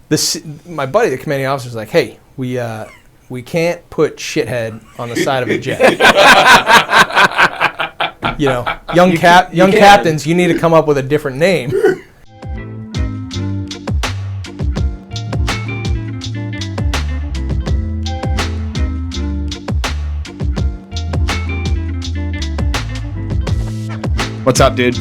my buddy, the commanding officer, was like, "Hey, we can't put shithead on the side of a jet. Young captains, you need to come up with a different name." What's up, dude?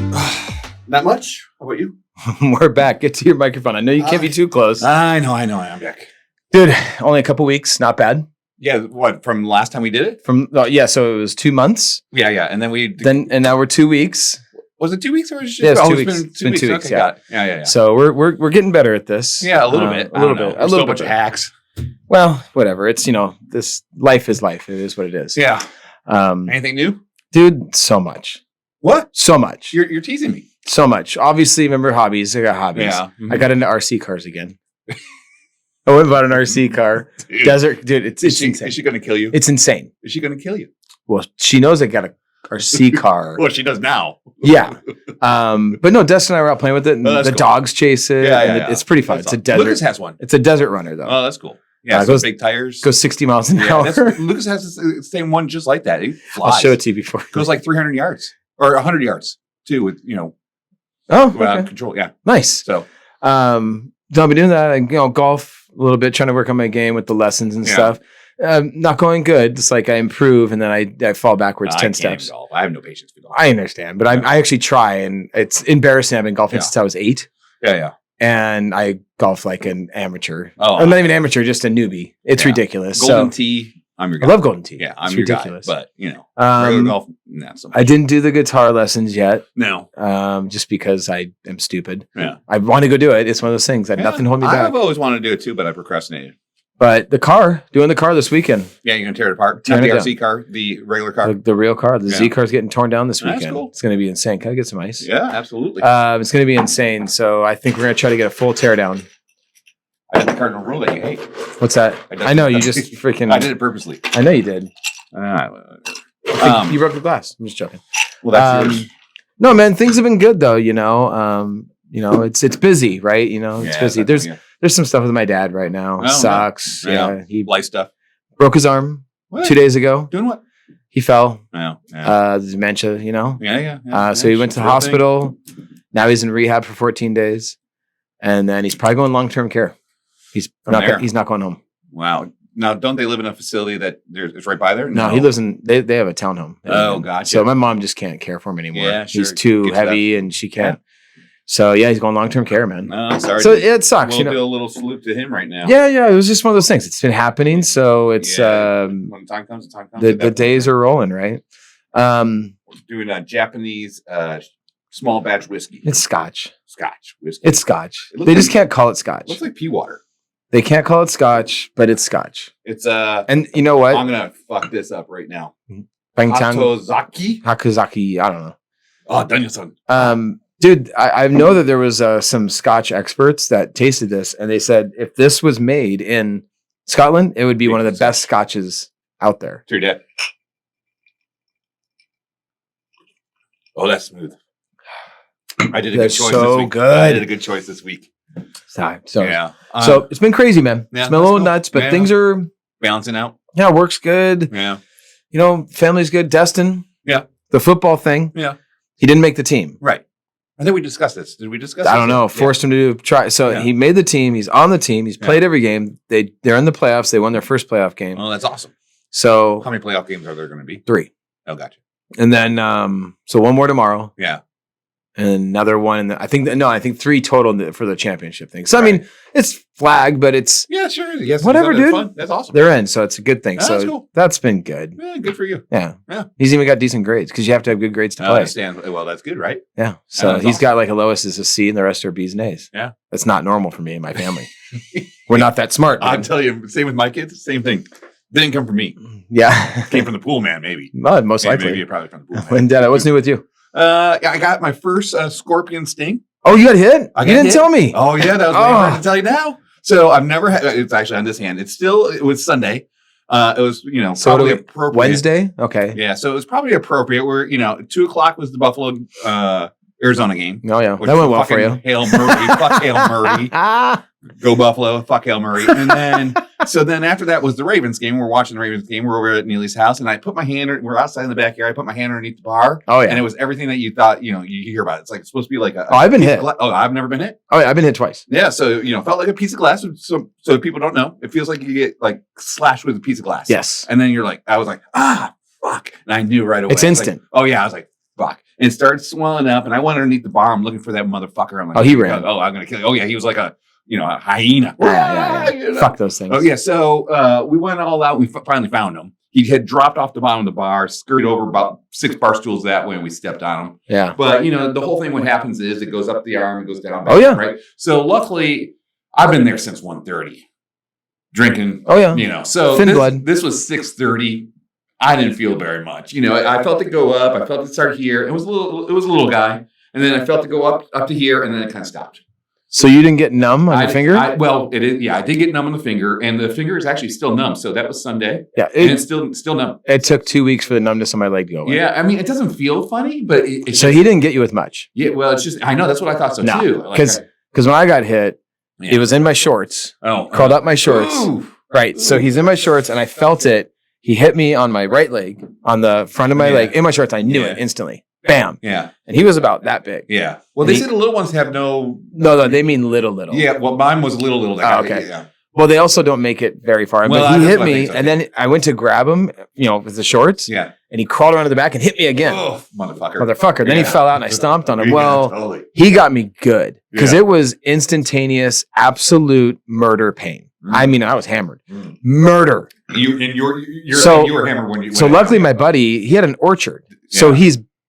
Not much. How about you? We're back. Get to your microphone. I know you can't be too close. I know. I'm back. Dude, only a couple weeks. Not bad. Yeah. What, from last time we did it? So it was 2 months. Yeah. And then and now we're 2 weeks. Was it 2 weeks or was it just? Yeah, it's 2 it's weeks. been It's been 2 weeks. Okay, Yeah. got it. Yeah. So we're getting better at this. Yeah, a little bit. A little bit. We're still a bunch of hacks. Well, whatever. It's this life is life. It is what it is. Yeah. Anything new? Dude, so much. What? So much. You're teasing me. So much. Obviously, remember hobbies. I got hobbies. Yeah. Mm-hmm. I got into RC cars again. I went and bought an RC car. Dude. Desert. Dude, it's insane. Is she going to kill you? It's insane. Is she going to kill you? Well, she knows I got a RC car. Well, she does now. Yeah. But no, Destin and I were out playing with it, and the cool. dogs chase it. Yeah. It's pretty fun. That's it's a awesome. desert. Lucas has one. It's a desert runner, though. Oh, that's cool. Yeah, goes big tires. Goes 60 miles an hour. Lucas has the same one just like that. He flies. I'll show it to you before. Goes like 300 yards or 100 yards too with, Oh, okay. control. Yeah. Nice. So, I've been doing that. And, golf a little bit, trying to work on my game with the lessons and stuff. Not going good. It's like I improve and then I fall backwards 10 steps. Golf. I have no patience for golf. I understand, but I actually try, and it's embarrassing. I've been golfing since I was 8. Yeah. And I golf like an amateur. Oh, I'm not even amateur, just a newbie. It's ridiculous. Golden tee. I'm your guy. I love golden tee. Yeah, I'm it's your ridiculous. guy. But regular golf, not so much. I didn't do the guitar lessons yet. No. Just because I am stupid. Yeah. I want to go do it. It's one of those things. Nothing holding me back. I've always wanted to do it too, but I procrastinated. But doing the car this weekend. Yeah, you're gonna tear it apart. Not the RC car, the regular car. The real car. The Z car's getting torn down this weekend. That's cool. It's going to be insane. Can I get some ice? Yeah, absolutely. It's going to be insane. So I think we're going to try to get a full teardown. I did the cardinal rule that you hate. What's that? I know you just freaking. I did it purposely. I know you did. You broke the glass. I'm just joking. Well, that's yours. No, man, things have been good though. It's busy, right? It's busy. There's some stuff with my dad right now. Oh, sucks. No. Yeah, he life stuff. broke his arm 2 days ago. Doing what? He fell. Oh, Dementia. Yeah. So he went to the hospital. Now he's in rehab for 14 days, and then he's probably going long-term care. He's not going home. Wow. Now, don't they live in a facility that it's right by there? No, he lives in. They have a townhome. Oh, gotcha. So my mom just can't care for him anymore. Yeah, sure. He's too heavy, and she can't. So he's going long-term care, man. Oh, sorry. So it sucks. We'll do a little salute to him right now. Yeah. It was just one of those things. It's been happening, so it's when the time comes, the days are rolling, right? We're doing a Japanese small batch whiskey. It's Scotch. Scotch whiskey. It's Scotch. They just can't call it Scotch. It looks like pea water. They can't call it Scotch, but it's Scotch. It's and you know what? I'm gonna fuck this up right now. Hakuzaki. I don't know. Oh, Daniel-san. Dude, I know that there was some Scotch experts that tasted this, and they said if this was made in Scotland, it would be one of the best Scotches out there. To your dad. Oh, that's smooth. I did a good choice this week. I did a good choice this week. Sorry. Yeah. So it's been crazy, man. Yeah, it's been a little nuts, but things are balancing out. Yeah, work's good. Yeah. Family's good. Destin. Yeah. The football thing. Yeah. He didn't make the team. Right. I think we discussed this. Did we discuss I don't know. Forced him to try. So he made the team. He's on the team. He's played every game. They're in the playoffs. They won their first playoff game. Oh, that's awesome. So how many playoff games are there going to be? 3. Oh, gotcha. And then so one more tomorrow. Yeah. And another one. I think 3 total for the championship thing. So I mean, it's flag, but it's sure. Yes, whatever, dude. Fun. That's awesome. They're in, so it's a good thing. Oh, so that's cool. That's been good. Yeah, good for you. Yeah. He's even got decent grades because you have to have good grades to play. I understand. Well, that's good, right? Yeah. So he's got like a lowest is a C, and the rest are B's and A's. Yeah. That's not normal for me and my family. We're not that smart. I'll tell you. Same with my kids. Same thing. Didn't come from me. Yeah. Came from the pool man, maybe. Well, most likely. Maybe probably from the pool man. When Dad, what's new with you? I got my first scorpion sting. Oh, you got hit? You didn't tell me. Oh, yeah. That was what to tell you now. So I've never had, it's actually on this hand. It was Sunday. It was, probably appropriate. Wednesday? Okay. Yeah. So it was probably appropriate where, 2:00 was the Buffalo Arizona game. Oh yeah, Which that went well for you. Hail Murray. Fuck Hail Murray. Go Buffalo. Fuck Hail Murray. And then, so then after that was the Ravens game. We're watching the Ravens game. We're over at Neely's house. And I put my hand, we're outside in the backyard. I put my hand underneath the bar. Oh yeah. And it was everything that you thought, you hear about. It's like, it's supposed to be like a. Oh, I've been hit. Oh, I've never been hit. Oh yeah, I've been hit twice. Yeah. So, felt like a piece of glass. So people don't know. It feels like you get like slashed with a piece of glass. Yes. And then you're like, I was like, fuck. And I knew right away. It's instant. Like, oh yeah. I was like, fuck. And it started swelling up. And I went underneath the bar. I'm looking for that motherfucker. I'm like, oh, he ran. Oh, I'm going to kill you. Oh yeah. He was like a hyena. Yeah. Fuck those things. Oh yeah. So we went all out. We finally found him. He had dropped off the bottom of the bar, scurried over about 6 bar stools that way, and we stepped on him. Yeah. But the whole thing, what happens is it goes up the arm and goes down. Oh yeah. Right. So luckily, I've been there since 1:30, drinking. Oh yeah. So thin blood. This was 6:30. I didn't feel very much. I felt it go up. I felt it start here. It was a little guy, and then I felt it go up to here, and then it kind of stopped. So you didn't get numb on your finger? It is. Yeah, I did get numb on the finger, and the finger is actually still numb. So that was Sunday. Yeah, and it's still numb. It took 2 weeks for the numbness on my leg to go away. Yeah, I mean, it doesn't feel funny, but so he didn't get you with much. Yeah, well, it's just I know that's what I thought so too. Because when I got hit, it was in my shorts. Crawled up my shorts. Ooh. Right. So he's in my shorts, and I felt it. He hit me on my right leg, on the front of my leg, in my shorts. I knew it instantly. Bam. Yeah. And he was about that big. Yeah. Well, they say the little ones have no. No, they mean little. Yeah. Well, mine was little. Okay. Yeah. Well, they also don't make it very far. Well, but he hit me, and then I went to grab him, with the shorts. Yeah. And he crawled around to the back and hit me again. Oh, motherfucker. Then he fell out and I stomped on him. Well, totally. He got me good because it was instantaneous, absolute murder pain. I mean, I was hammered. Murder. You were hammered when you. So luckily, my buddy, he had an orchard. So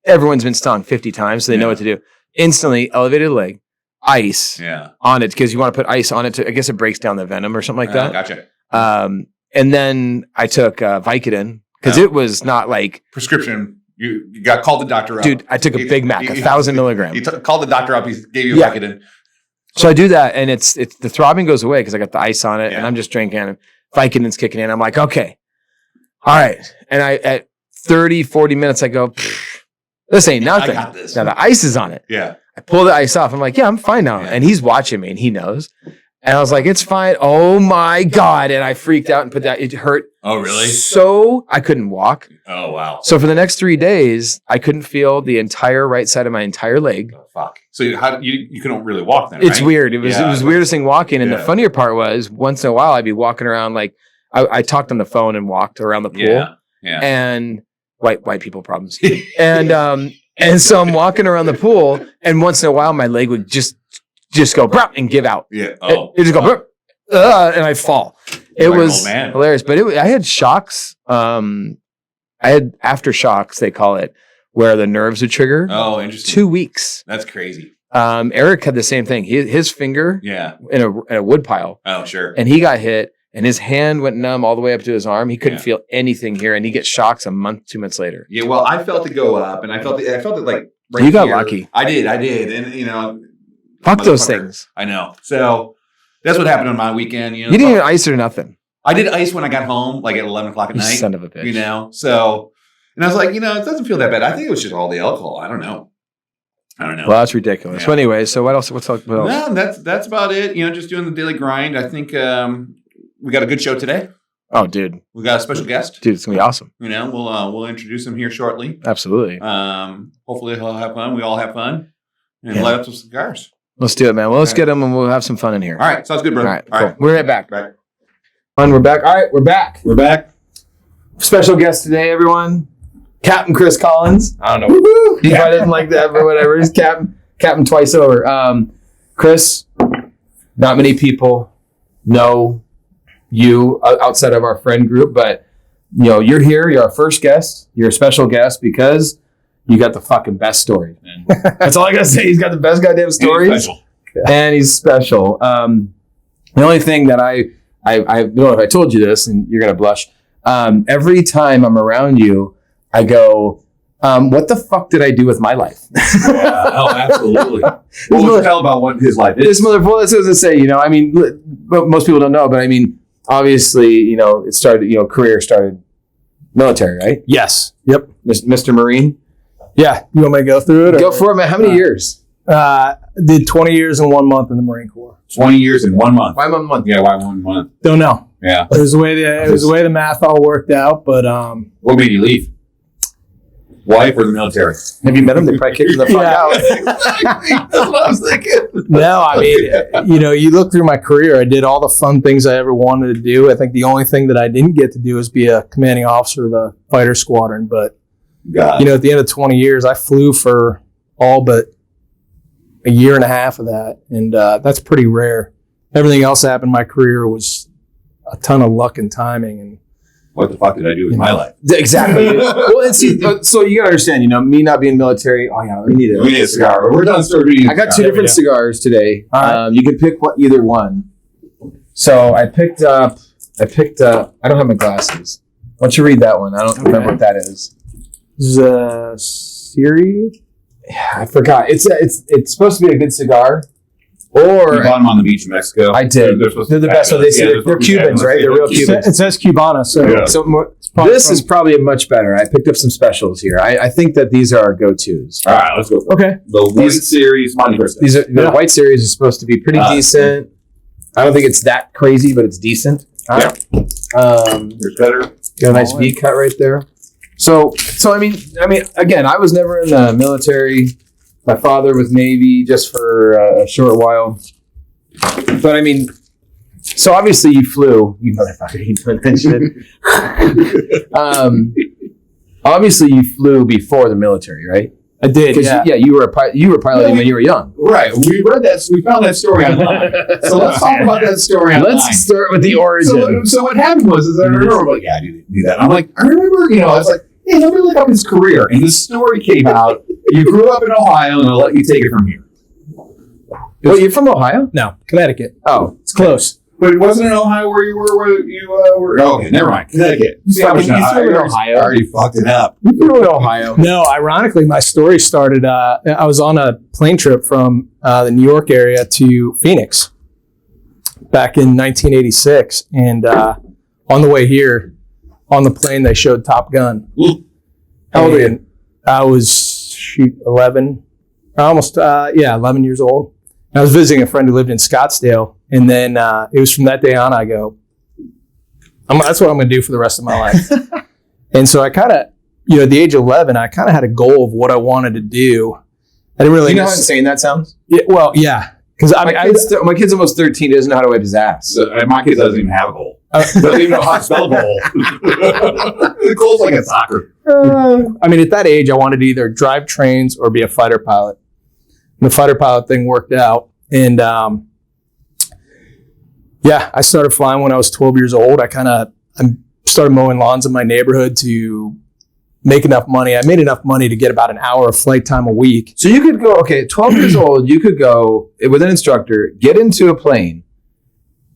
everyone's been stung 50 times, so they know what to do. Instantly elevated leg, ice on it because you want to put ice on it I guess it breaks down the venom or something like that. Gotcha. And then I took Vicodin because it was not like prescription. You got called the doctor up. Dude, I took a Big Mac, 1,000 milligrams. You called the doctor up. He gave you Vicodin. So I do that, and it's the throbbing goes away because I got the ice on it, and I'm just drinking, and Vicodin's kicking in. I'm like, okay, all right. And at 30, 40 minutes, I go, this ain't nothing. I got this. Now the ice is on it. Yeah. I pull the ice off. I'm like, yeah, I'm fine now. And he's watching me, and he knows. And I was like, it's fine. Oh my God. And I freaked out and it hurt. Oh, really? So I couldn't walk. Oh, wow. So for the next 3 days, I couldn't feel the entire right side of my entire leg. Oh, fuck. So you couldn't really walk then, right? It's weird. It was weirdest thing walking. And the funnier part was once in a while, I'd be walking around like I talked on the phone and walked around the pool. Yeah. And white people problems. And so I'm walking around the pool, and once in a while, my leg would just go and give out. Yeah. Oh. It just go and I fall. It was hilarious. But I had shocks. I had aftershocks, they call it, where the nerves would trigger. Oh, interesting. 2 weeks. That's crazy. Eric had the same thing. His finger in a wood pile. Oh, sure. And he got hit, and his hand went numb all the way up to his arm. He couldn't feel anything here, and he gets shocks a month, 2 months later. Yeah, well, I felt it go up, and I felt it like right you got here. lucky. I did, and fuck those things. I know. So that's what happened on my weekend. You didn't even ice or nothing. I did ice when I got home, like at 11 o'clock at night. Son of a bitch. So, and I was like, it doesn't feel that bad. I think it was just all the alcohol. I don't know. Well, that's ridiculous. So anyway, so what else? What else? No, that's about it. Just doing the daily grind. I think we got a good show today. Oh, dude. We got a special guest. Dude, it's going to be awesome. We'll introduce him here shortly. Absolutely. Hopefully he'll have fun. We all have fun. And light up some cigars. Let's do it, man. Well, let's get him and we'll have some fun in here. All right. Sounds good, brother. All right. Cool. We're right back. And we're back. All right. We're back. We're back. Special guest today, everyone. Captain Chris Collins. I don't know. He probably didn't like that, but whatever. He's Captain twice over. Chris, not many people know you outside of our friend group, but you're here. You're our first guest. You're a special guest because you got the fucking best story. That's all I gotta say. He's got the best goddamn stories, and he's special. The only thing that I don't know if I told you this, and you're gonna blush. Every time I'm around you, I go, what the fuck did I do with my life? Oh, absolutely. What was tell about what his life is? This motherfucker, that's what I was gonna say. I mean, most people don't know, but I mean, obviously, it started. Career started military, right? Yes. Yep. Mr. Marine. Yeah. You want me to go through it? Go for it, man. How many years? Did 20 years and 1 month in the Marine Corps. 20 years in 1 month. Why 1 month? Yeah, why 1 month? Don't know. Yeah. It was the way the math all worked out, but What made you leave? Wife or the military? Have you met them? They probably kicked you the fuck out. Exactly. That's what I was thinking. no, I mean, you look through my career, I did all the fun things I ever wanted to do. I think the only thing that I didn't get to do was be a commanding officer of a fighter squadron. But, God. at the end of 20 years, I flew for all but a year and a half of that. And that's pretty rare. Everything else that happened in my career was a ton of luck and timing. And What the fuck did I do with my life? Exactly. Well, and see, so you gotta understand, me not being military. Oh yeah, we need a cigar. We're done. I got two different cigars today. You can pick either one. So I picked up. I don't have my glasses. Why don't you read that one? I don't remember what that is. This is Siri. Yeah, I forgot. It's supposed to be a good cigar. Or you bought them on the beach in Mexico. I did. They're the best. So they're Cubans, right? They're real Cubans. It says Cubana. So this is probably a much better. I picked up some specials here. I think that these are our go-tos. All right, let's go. Okay. The White Series Monte Cristo. The White Series is supposed to be pretty decent. I don't think it's that crazy, but it's decent. Yeah. There's better. Got a nice V cut right there. So I mean, again, I was never in the military. My father was Navy just for a short while. But I mean, so obviously you flew. You motherfucker, you doing that shit. Obviously you flew before the military, right? I did. Yeah, you were piloting when you were young. Right. We read that. We found that story online. So let's talk about that story online. Let's start with the origin. So what happened was, I remember, like, yeah, I do that. I'm like, I remember, I was like, hey, let me look up his career. And this story came out. You grew up in Ohio, and I'll let you take it from here. Wait, you're from Ohio? No, Connecticut. Oh, it's close. But it wasn't in Ohio where you were. Oh, okay, never mind. Connecticut. You from Ohio? I already fucked it up. You grew in Ohio. No, ironically, my story started. I was on a plane trip from the New York area to Phoenix back in 1986, and on the way here, on the plane, they showed Top Gun. How old were you? I was 11, almost 11 years old. I was visiting a friend who lived in Scottsdale, and then it was from that day on I go, that's what I'm going to do for the rest of my life. And so I kind of, at the age of 11, I kind of had a goal of what I wanted to do. I didn't really. You know how insane that sounds? Yeah, well, yeah. Because my kid's almost 13. He doesn't know how to wipe his ass. So, my kid doesn't even have a goal. Doesn't even know how to spell goal. The goal's like a soccer. At that age, I wanted to either drive trains or be a fighter pilot. And the fighter pilot thing worked out. And I started flying when I was 12 years old. I started mowing lawns in my neighborhood to make enough money. I made enough money to get about an hour of flight time a week. So you could go, 12 years old, you could go with an instructor, get into a plane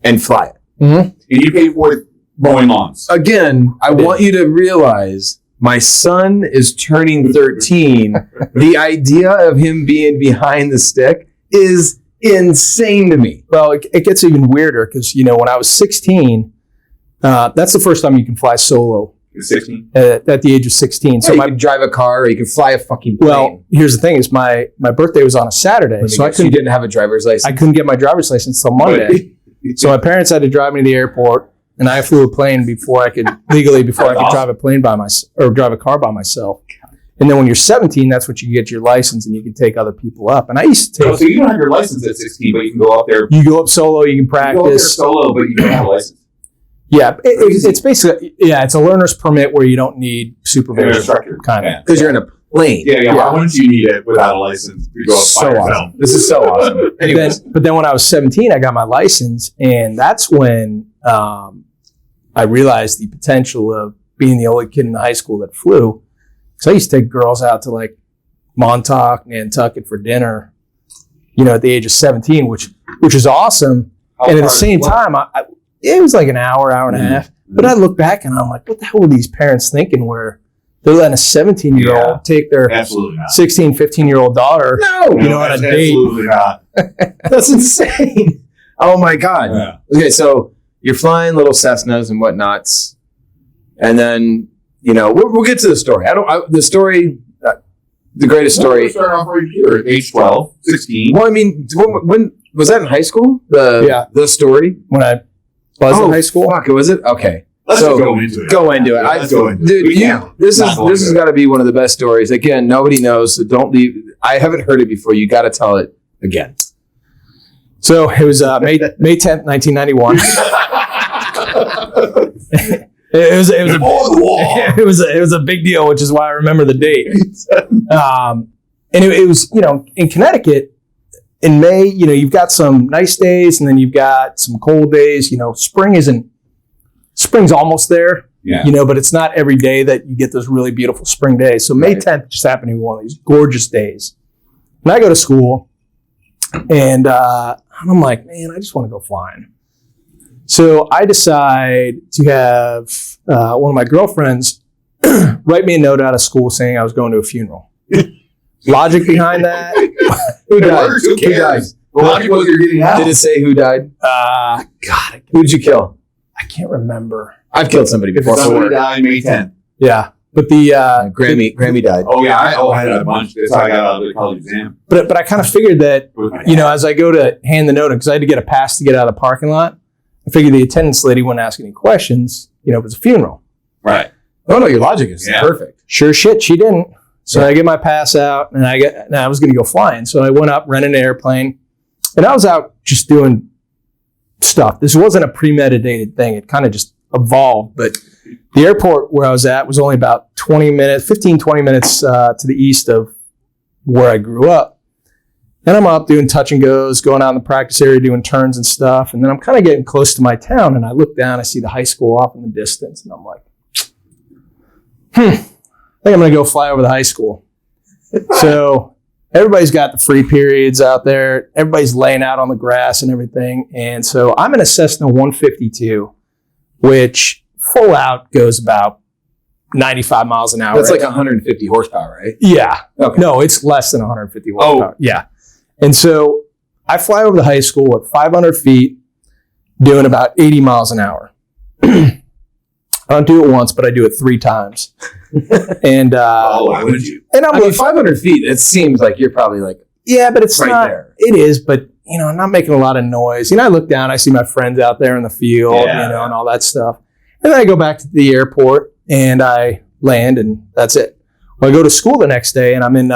and fly it. Mm-hmm. And you pay for it mowing lawns. Again, I want you to realize my son is turning 13. The idea of him being behind the stick is insane to me. Well, it gets even weirder because, when I was 16, that's the first time you can fly solo. 16? At the age of 16. So you can drive a car or you can fly a fucking plane. Well, here's the thing is my birthday was on a Saturday. So you didn't have a driver's license? I couldn't get my driver's license till Monday. So my parents had to drive me to the airport, and I flew a plane before I could drive a plane drive a car by myself. And then when you're 17, that's what you get your license, and you can take other people up. And I used to take. So you don't have your license at 16, but you can go up there. You go up solo. You can practice. You go up there solo, but you don't have a license. Yeah, it's basically it's a learner's permit where you don't need supervision. Instructor, kind of, because you're in a plane. Yeah. Why wouldn't you need it without a license? You go up so by yourself. awesome. This is so awesome. But then when I was 17, I got my license, and that's when I realized the potential of being the only kid in high school that flew. So I used to take girls out to like Montauk, Nantucket for dinner, at the age of 17, which is awesome. And at the same time, it was like an hour and a half. But I look back and I'm like, what the hell were these parents thinking where they're letting a 17-year-old take their 16, 15-year-old daughter on a date? Absolutely not. That's insane. Oh, my God. Yeah. Okay, so you're flying little Cessnas and whatnots. And then, we'll get to the story. The story, the greatest story. Started off right here at age 12, 16. Well, I mean, when was that in high school? The story When I was in high school. Fuck, was it? Okay. Let's So, go into it. Go into it. Let's go into it. Dude, We can't this not go has into got to be one of the best stories. Again, nobody knows, so don't leave. I haven't heard it before. You got to tell it again. So it was May 10th, 1991. It was a big deal, which is why I remember the date. And it was, in Connecticut in May, you've got some nice days and then you've got some cold days. Spring's almost there, but it's not every day that you get those really beautiful spring days. So May 10th just happened to be one of these gorgeous days. And I go to school and I'm like, man, I just want to go flying. So I decide to have one of my girlfriends write me a note out of school saying I was going to a funeral. Logic behind that? Who died? Who cares? The logic was you're getting out. Did it say who died? God, Who did you kill? I can't remember. I've killed somebody before. Somebody died May 10th. Yeah, but the Grammy died. Oh, yeah. I had a bunch. That's how I got out of the college exam. but I kind of figured that as I go to hand the note, because I had to get a pass to get out of the parking lot, I figured the attendance lady wouldn't ask any questions. It was a funeral. Right. Oh no, your logic is perfect. Sure shit, she didn't. So I get my pass out, and I was going to go flying. So I went up, rented an airplane, and I was out just doing stuff. This wasn't a premeditated thing. It kind of just evolved. But the airport where I was at was only about 20 minutes to the east of where I grew up. And I'm up doing touch and goes, going out in the practice area, doing turns and stuff. And then I'm kind of getting close to my town, and I look down, I see the high school off in the distance, and I'm like, I think I'm going to go fly over the high school. So everybody's got the free periods out there. Everybody's laying out on the grass and everything. And so I'm in a Cessna 152, which full out goes about 95 miles an hour. That's like 150 horsepower, right? Yeah. Okay. No, it's less than 150 horsepower. Yeah. And so I fly over the high school at 500 feet, doing about 80 miles an hour. I don't do it once, but I do it 3 times. And why would you? And I mean, 500 feet, it seems like you're probably like, yeah, but it's right not. There. It is, but I'm not making a lot of noise. I look down, I see my friends out there in the field, and all that stuff. And then I go back to the airport and I land, and that's it. Well, I go to school the next day, and I'm in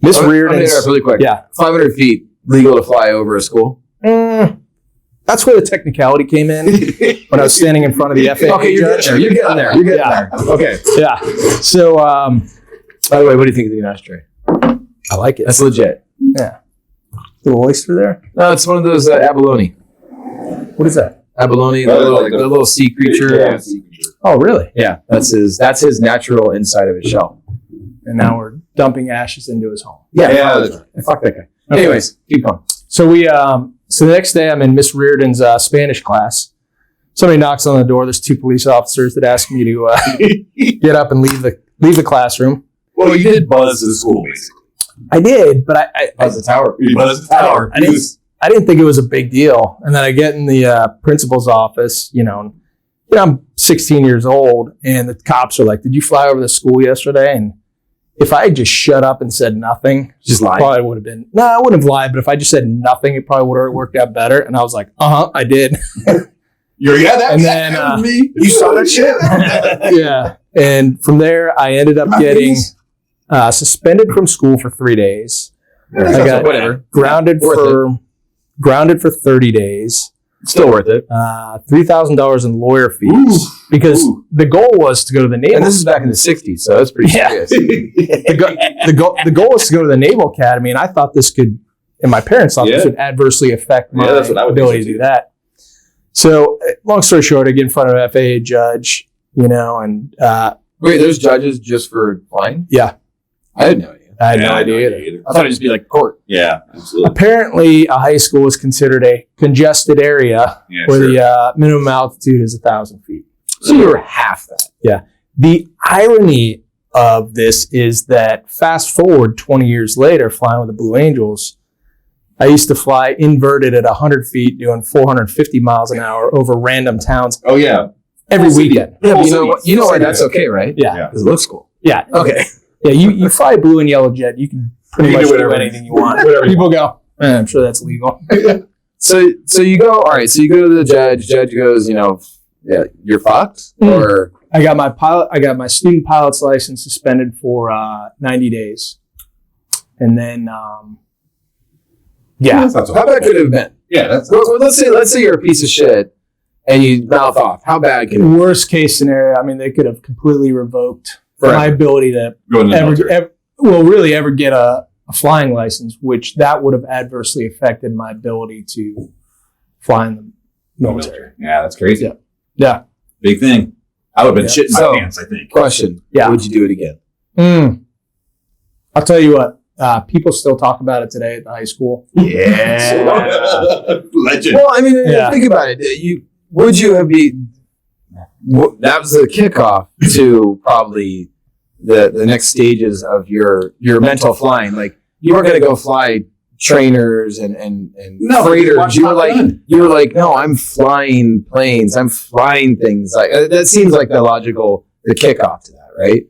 Miss Reardon's. Really quick. Yeah, 500 feet legal to fly over a school. That's where the technicality came in when I was standing in front of the FAA judge. You're getting there. You're getting there. Okay. Yeah. So, by the way, what do you think of the ashtray? I like it. That's legit. Yeah. Little oyster there. No, it's one of those abalone. What is that? Abalone, the little sea creature. Yeah, sea creature. Oh, really? Yeah, that's his natural inside of his shell. And now we're dumping ashes into his home. Yeah. Fuck that guy. Okay. Anyways, keep going. So so the next day I'm in Miss Reardon's Spanish class. Somebody knocks on the door. There's 2 police officers that ask me to get up and leave the classroom. Well, you did buzz the school, basically. I did, but I Buzz the tower. You buzzed the tower. I didn't think it was a big deal. And then I get in the principal's office, I'm 16 years old, and the cops are like, "Did you fly over the school yesterday?" And if I had just shut up and said nothing, Just lied. probably would have been, no, I wouldn't have lied, but if I just said nothing, it probably would have worked out better. And I was like, I did. That me. You saw that shit? Yeah. And from there, I ended up getting suspended from school for 3 days. I got grounded for 30 days. Still worth it. $3,000 in lawyer fees because the goal was to go to the Naval. And this is back in the 60s, so that's pretty serious. The goal was to go to the Naval Academy, and I thought this could, and my parents thought this would adversely affect my ability to do that. So, long story short, I get in front of an FAA judge, and wait, there's judges just for flying? Yeah, I didn't know. I had no idea either. I thought it'd just be like court. Yeah, absolutely. Apparently, a high school is considered a congested area where the minimum altitude is 1,000 feet. So you were half that. Yeah. The irony of this is that fast forward 20 years later, flying with the Blue Angels, I used to fly inverted at 100 feet, doing 450 miles an hour over random towns. Oh, yeah. Every weekend. Yeah, but you know why that's okay, right? Yeah. Because it looks cool. Yeah. Okay. Yeah, you fly blue and yellow jet, you can pretty much do anything you want. People go, I'm sure that's legal. So you go, all right, so you go to the judge. Judge goes, yeah, you're fucked? Or I got my student pilot's license suspended for 90 days. And then, how bad could it have been? Yeah, well, let's say you're a piece of shit and you mouth off. How bad could it be? Worst case scenario, I mean, they could have completely revoked my ability to ever get a flying license, which that would have adversely affected my ability to fly in the military. Yeah, that's crazy. Yeah. Big thing. I would have been shitting my pants, I think. Question. Yeah. Would you do it again? I'll tell you what. People still talk about it today at the high school. Yeah. Legend. Well, I mean, think about it. Would you have been... That was the kickoff to probably the next stages of your mental flying. Like, you weren't going to go fly trainers and freighters. You were like, no, I'm flying planes. I'm flying things. Like that seems like the kickoff to that, right?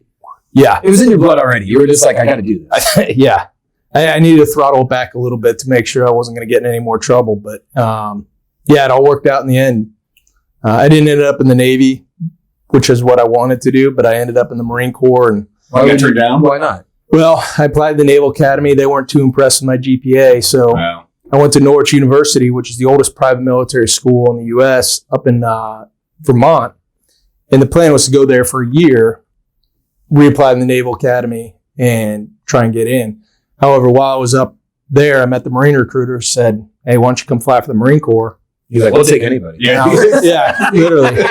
Yeah. It was in your blood already. You were just like, I got to do this. Yeah. I needed to throttle back a little bit to make sure I wasn't going to get in any more trouble. But it all worked out in the end. I didn't end up in the Navy, which is what I wanted to do, but I ended up in the Marine Corps. And why got turned down? Why not? Well, I applied to the Naval Academy. They weren't too impressed with my GPA. So I went to Norwich University, which is the oldest private military school in the U.S. up in Vermont. And the plan was to go there for a year, reapply in the Naval Academy, and try and get in. However, while I was up there, I met the Marine recruiter, said, hey, why don't you come fly for the Marine Corps? He's like, we'll take anybody. Yeah, literally.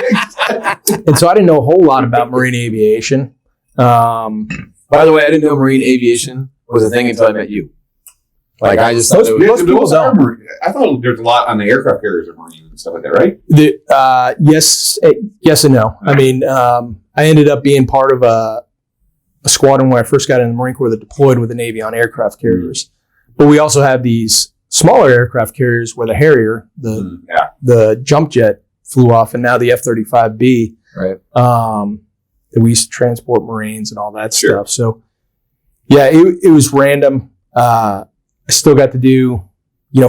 And so I didn't know a whole lot about marine aviation. By the way, I didn't know marine aviation was a thing until I met you. Like, I just thought most people don't. I thought there's a lot on the aircraft carriers of marine and stuff like that, right? Yes and no. I mean, I ended up being part of a squadron when I first got in the Marine Corps that deployed with the Navy on aircraft carriers. But we also have these smaller aircraft carriers where the Harrier, the jump jet, flew off, and now the F-35B. Right. That we used to transport Marines and all that stuff. So, yeah, it was random. I still got to do,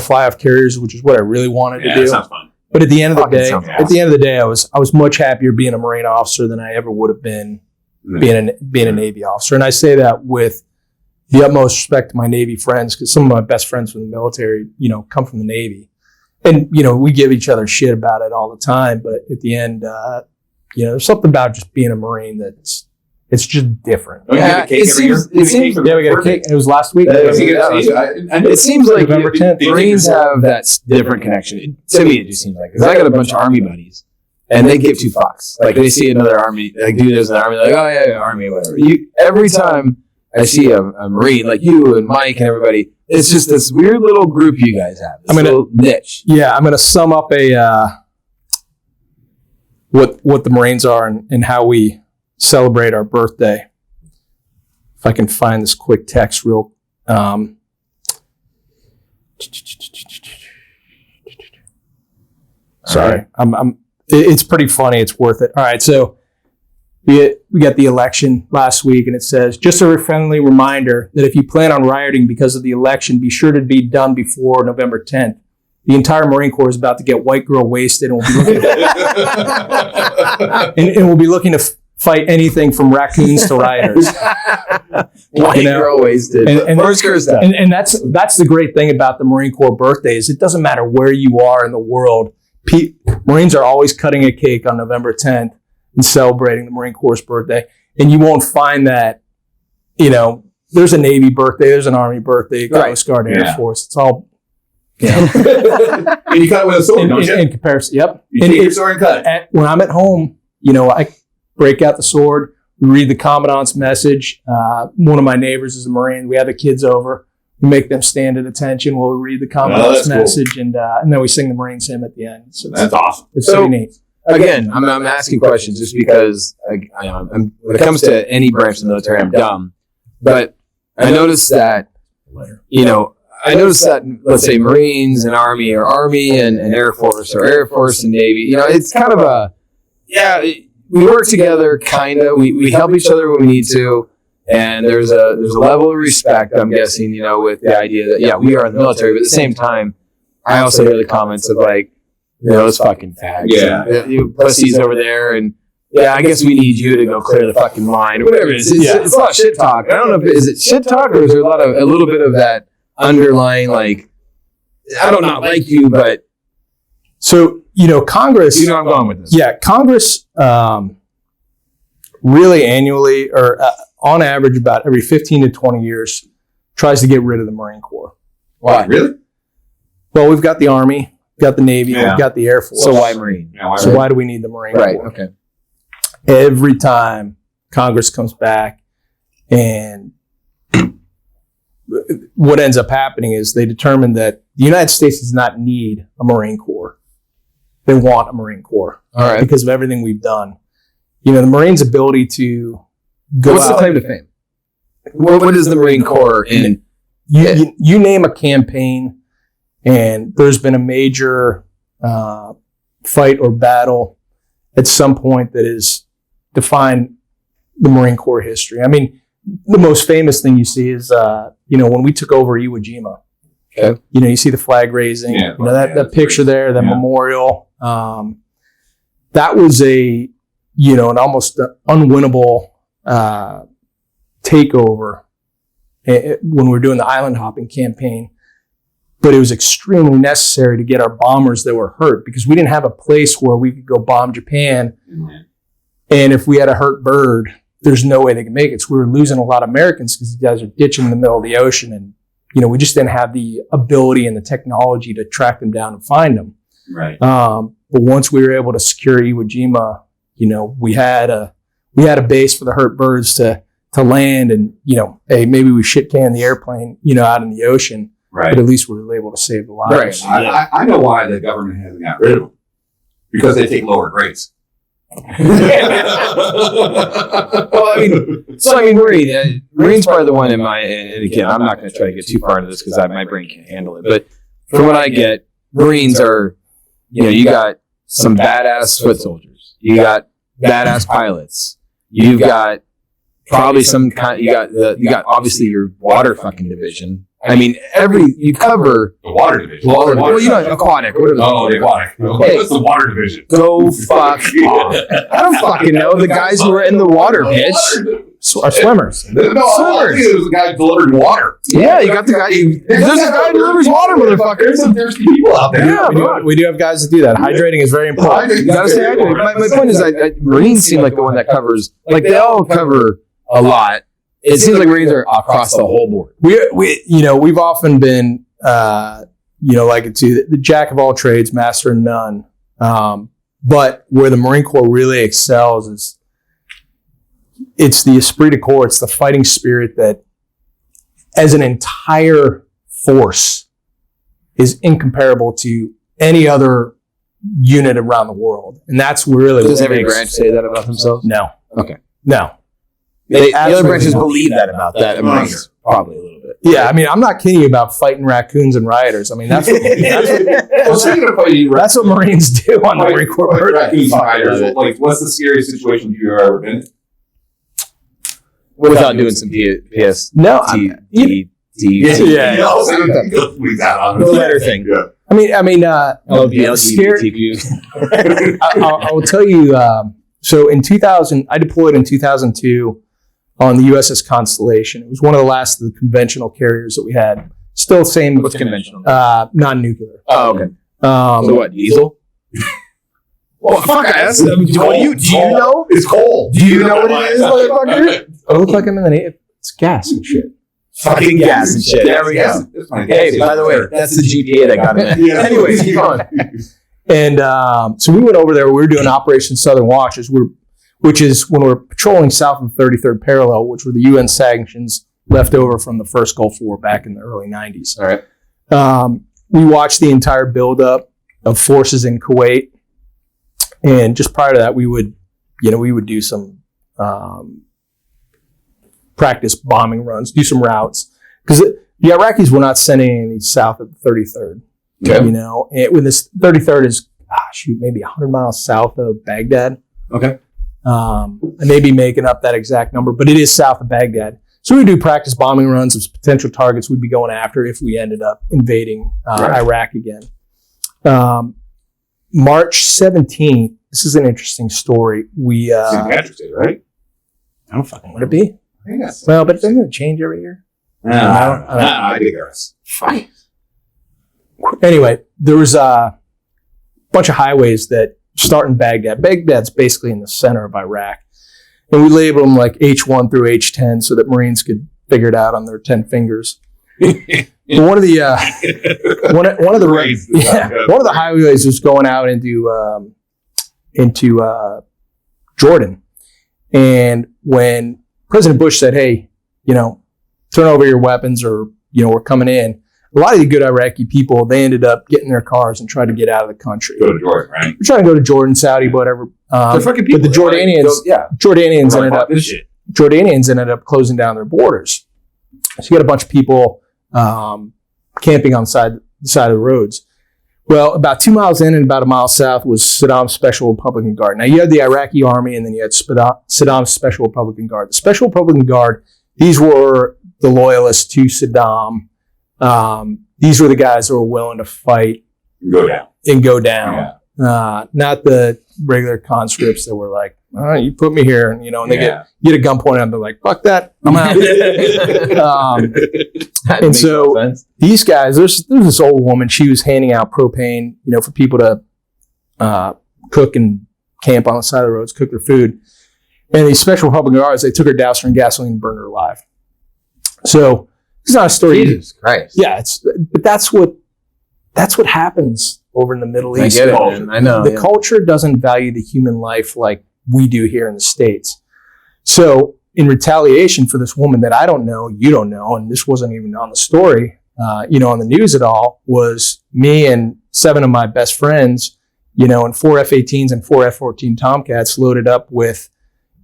fly off carriers, which is what I really wanted to do. That sounds fun. But at the end of the day, I was much happier being a Marine officer than I ever would have been being a Navy officer. And I say that with the utmost respect to my Navy friends, because some of my best friends from the military, come from the Navy. And, we give each other shit about it all the time. But at the end, there's something about just being a Marine it's just different. We got a cake every year. We got a cake. It was last week. It seems like November 10th. Marines have that different connection. To me, it just seems like, because I got a bunch of Army buddies, and they give two fucks. Like, they see another Army, like, dude, there's an Army, like, oh yeah, Army, whatever. Every time I see a Marine, like you and Mike and everybody, it's just this weird little group you guys have. This little niche. Yeah, I'm going to sum up what the Marines are and how we celebrate our birthday. If I can find this quick text real. Sorry, it's pretty funny. It's worth it. All right, so we got the election last week, and it says, just a friendly reminder that if you plan on rioting because of the election, be sure to be done before November 10th. The entire Marine Corps is about to get white girl wasted, and we'll be looking to fight anything from raccoons to rioters. White girl wasted. And that's the great thing about the Marine Corps birthday is it doesn't matter where you are in the world. Marines are always cutting a cake on November 10th and celebrating the Marine Corps birthday. And you won't find that, there's a Navy birthday, there's an Army birthday, Coast Guard, Air Force. It's all... And you cut it with a sword, don't you? In comparison, yep. You take your sword and cut it. When I'm at home, I break out the sword, we read the Commandant's message. One of my neighbors is a Marine. We have the kids over. We make them stand at attention while we read the Commandant's message, cool. and then we sing the Marine hymn at the end. So that's awesome. It's pretty neat. Again, I'm asking questions just because when it comes to any branch of the military, I'm dumb. But I noticed that, let's say Marines and Army, or Army and Air Force, or Air Force and Navy, it's kind of we work together, kind of. We help each other when we need to. And there's a level of respect, I'm guessing, with the idea that, we are in the military, but at the same time, I also hear the comments of like, those fucking fags. Yeah. You pussies over there. And I guess we need you to go clear the fucking line or whatever it is. It's a lot of shit talk. I don't know is it shit talk or is there a little bit of that underlying, like, I don't not like you, but. So, Congress. You know I'm going with this. Yeah. Congress really annually or on average about every 15 to 20 years tries to get rid of the Marine Corps. Why? Really? Well, we've got the Army, we've got the Navy, we've got the Air Force. So why Marine? So why do we need the Marine Corps? Right, okay. Every time Congress comes back and what ends up happening is they determine that the United States does not need a Marine Corps. They want a Marine Corps. All right. Because of everything we've done. The Marines' ability to go What's out. the claim to fame? What is the Marine Corps in? You name a campaign and there's been a major fight or battle at some point that has defined the Marine Corps history. I mean, the most famous thing you see is, when we took over Iwo Jima. Okay. You see the flag raising. Yeah, that picture there, that memorial. That was an almost unwinnable takeover when we were doing the island hopping campaign. But it was extremely necessary to get our bombers that were hurt because we didn't have a place where we could go bomb Japan. Mm-hmm. And if we had a hurt bird, there's no way they could make it. So we were losing a lot of Americans because these guys are ditching in the middle of the ocean. And, we just didn't have the ability and the technology to track them down and find them. Right. But once we were able to secure Iwo Jima, we had a base for the hurt birds to land and, hey, maybe we shit can the airplane, out in the ocean. Right. But at least we were able to save the lives. Right. I know why the government hasn't got rid of them. Because they take lower grades. Marine's probably the one and again, I'm not going to try to get too far into this because my brain can't handle it. But from what I get, Marines are, you got some badass foot soldiers. You got badass pilots. You've got probably some kind, you got obviously your water fucking division. I mean, you cover the water division. Aquatic. The aquatic. Hey, what's the water division? Go fuck off. I don't fucking know. The guys who are in the water pitch are swimmers. Swimmers. There's a guy delivering water. Yeah, you got the guy. There's a guy who delivers water, motherfucker. There's some thirsty people out there. Yeah, we do have guys that do that. Hydrating is very important. You gotta stay hydrated. My point is, Marines seem like the one that covers, like they all cover a lot. It seems like Marines are across the whole board. We've often been, the jack of all trades, master of none. But where the Marine Corps really excels is it's the esprit de corps, it's the fighting spirit that as an entire force is incomparable to any other unit around the world. And that's really... Does every branch say that about themselves? No. Okay. No. The other branches believe that about that. Marines, probably a little bit. Yeah, I mean, I'm not kidding you about fighting raccoons and rioters. I mean, that's what Marines do on the Marine Corps. Raccoons and rioters. Like, what's the scariest situation you've ever been in? Without doing some PS. No. The letter thing. Yeah. I mean, LGBTQ. I will tell you, so in 2000, I deployed in 2002 on the USS Constellation. It was one of the last of the conventional carriers that we had. Still same. What's conventional? Non-nuclear. Oh, okay. So what, diesel? Well, fuck, do you know? It's cold. Do you know what it is, motherfucker? I look like I'm in the Navy. It's gas and shit. Fucking gas and shit. There we go. Hey, by the way, that's the GPA that got it. Anyways, keep on. And so we went over there. We were doing Operation Southern Watch, which is when we're patrolling south of the 33rd parallel, which were the UN sanctions left over from the first Gulf War back in the early 90s. All right. We watched the entire buildup of forces in Kuwait. And just prior to that, we would do some practice bombing runs, do some routes. Because the Iraqis were not sending any south of the 33rd. Okay. When this 33rd is, maybe 100 miles south of Baghdad. Okay. I may be making up that exact number, but it is south of Baghdad. So we do practice bombing runs of potential targets we'd be going after if we ended up invading Iraq again. March 17th, this is an interesting story. We St. Patrick's Day, right? I don't fucking would it be? I think that's Well, but doesn't it change every year? I think it's fine. Anyway, there was a bunch of highways that start in Baghdad. Baghdad's basically in the center of Iraq. And we labeled them like H1 through H10 so that Marines could figure it out on their 10 fingers. But one of the highways was going out into Jordan. And when President Bush said, hey, turn over your weapons or, we're coming in, a lot of the good Iraqi people, they ended up getting in their cars and tried to get out of the country. Go to Jordan, right? We're trying to go to Jordan, Saudi, whatever. They're fucking people. But the Jordanians ended up closing down their borders. So you got a bunch of people camping on the side of the roads. Well, about 2 miles in and about a mile south was Saddam's Special Republican Guard. Now, you had the Iraqi army and then you had Saddam's Special Republican Guard. The Special Republican Guard, these were the loyalists to Saddam. These were the guys that were willing to fight and go down. Yeah. Not the regular conscripts that were like, all right, you put me here, and they get a gun pointed at them. They're like, fuck that, I'm out. And so these guys, there's this old woman. She was handing out propane, for people to cook and camp on the side of the roads, cook their food. And these Special Republican Guards, they took her, doused her in gasoline, and burned her alive. So it's not a story. Jesus Christ. Yeah, but that's what happens over in the Middle East. I get it, man. I know. The culture doesn't value the human life like we do here in the States. So in retaliation for this woman that I don't know, you don't know, and this wasn't even on the story, on the news at all, was me and 7 of my best friends, in 4 F-18s and 4 F-14 Tomcats loaded up with,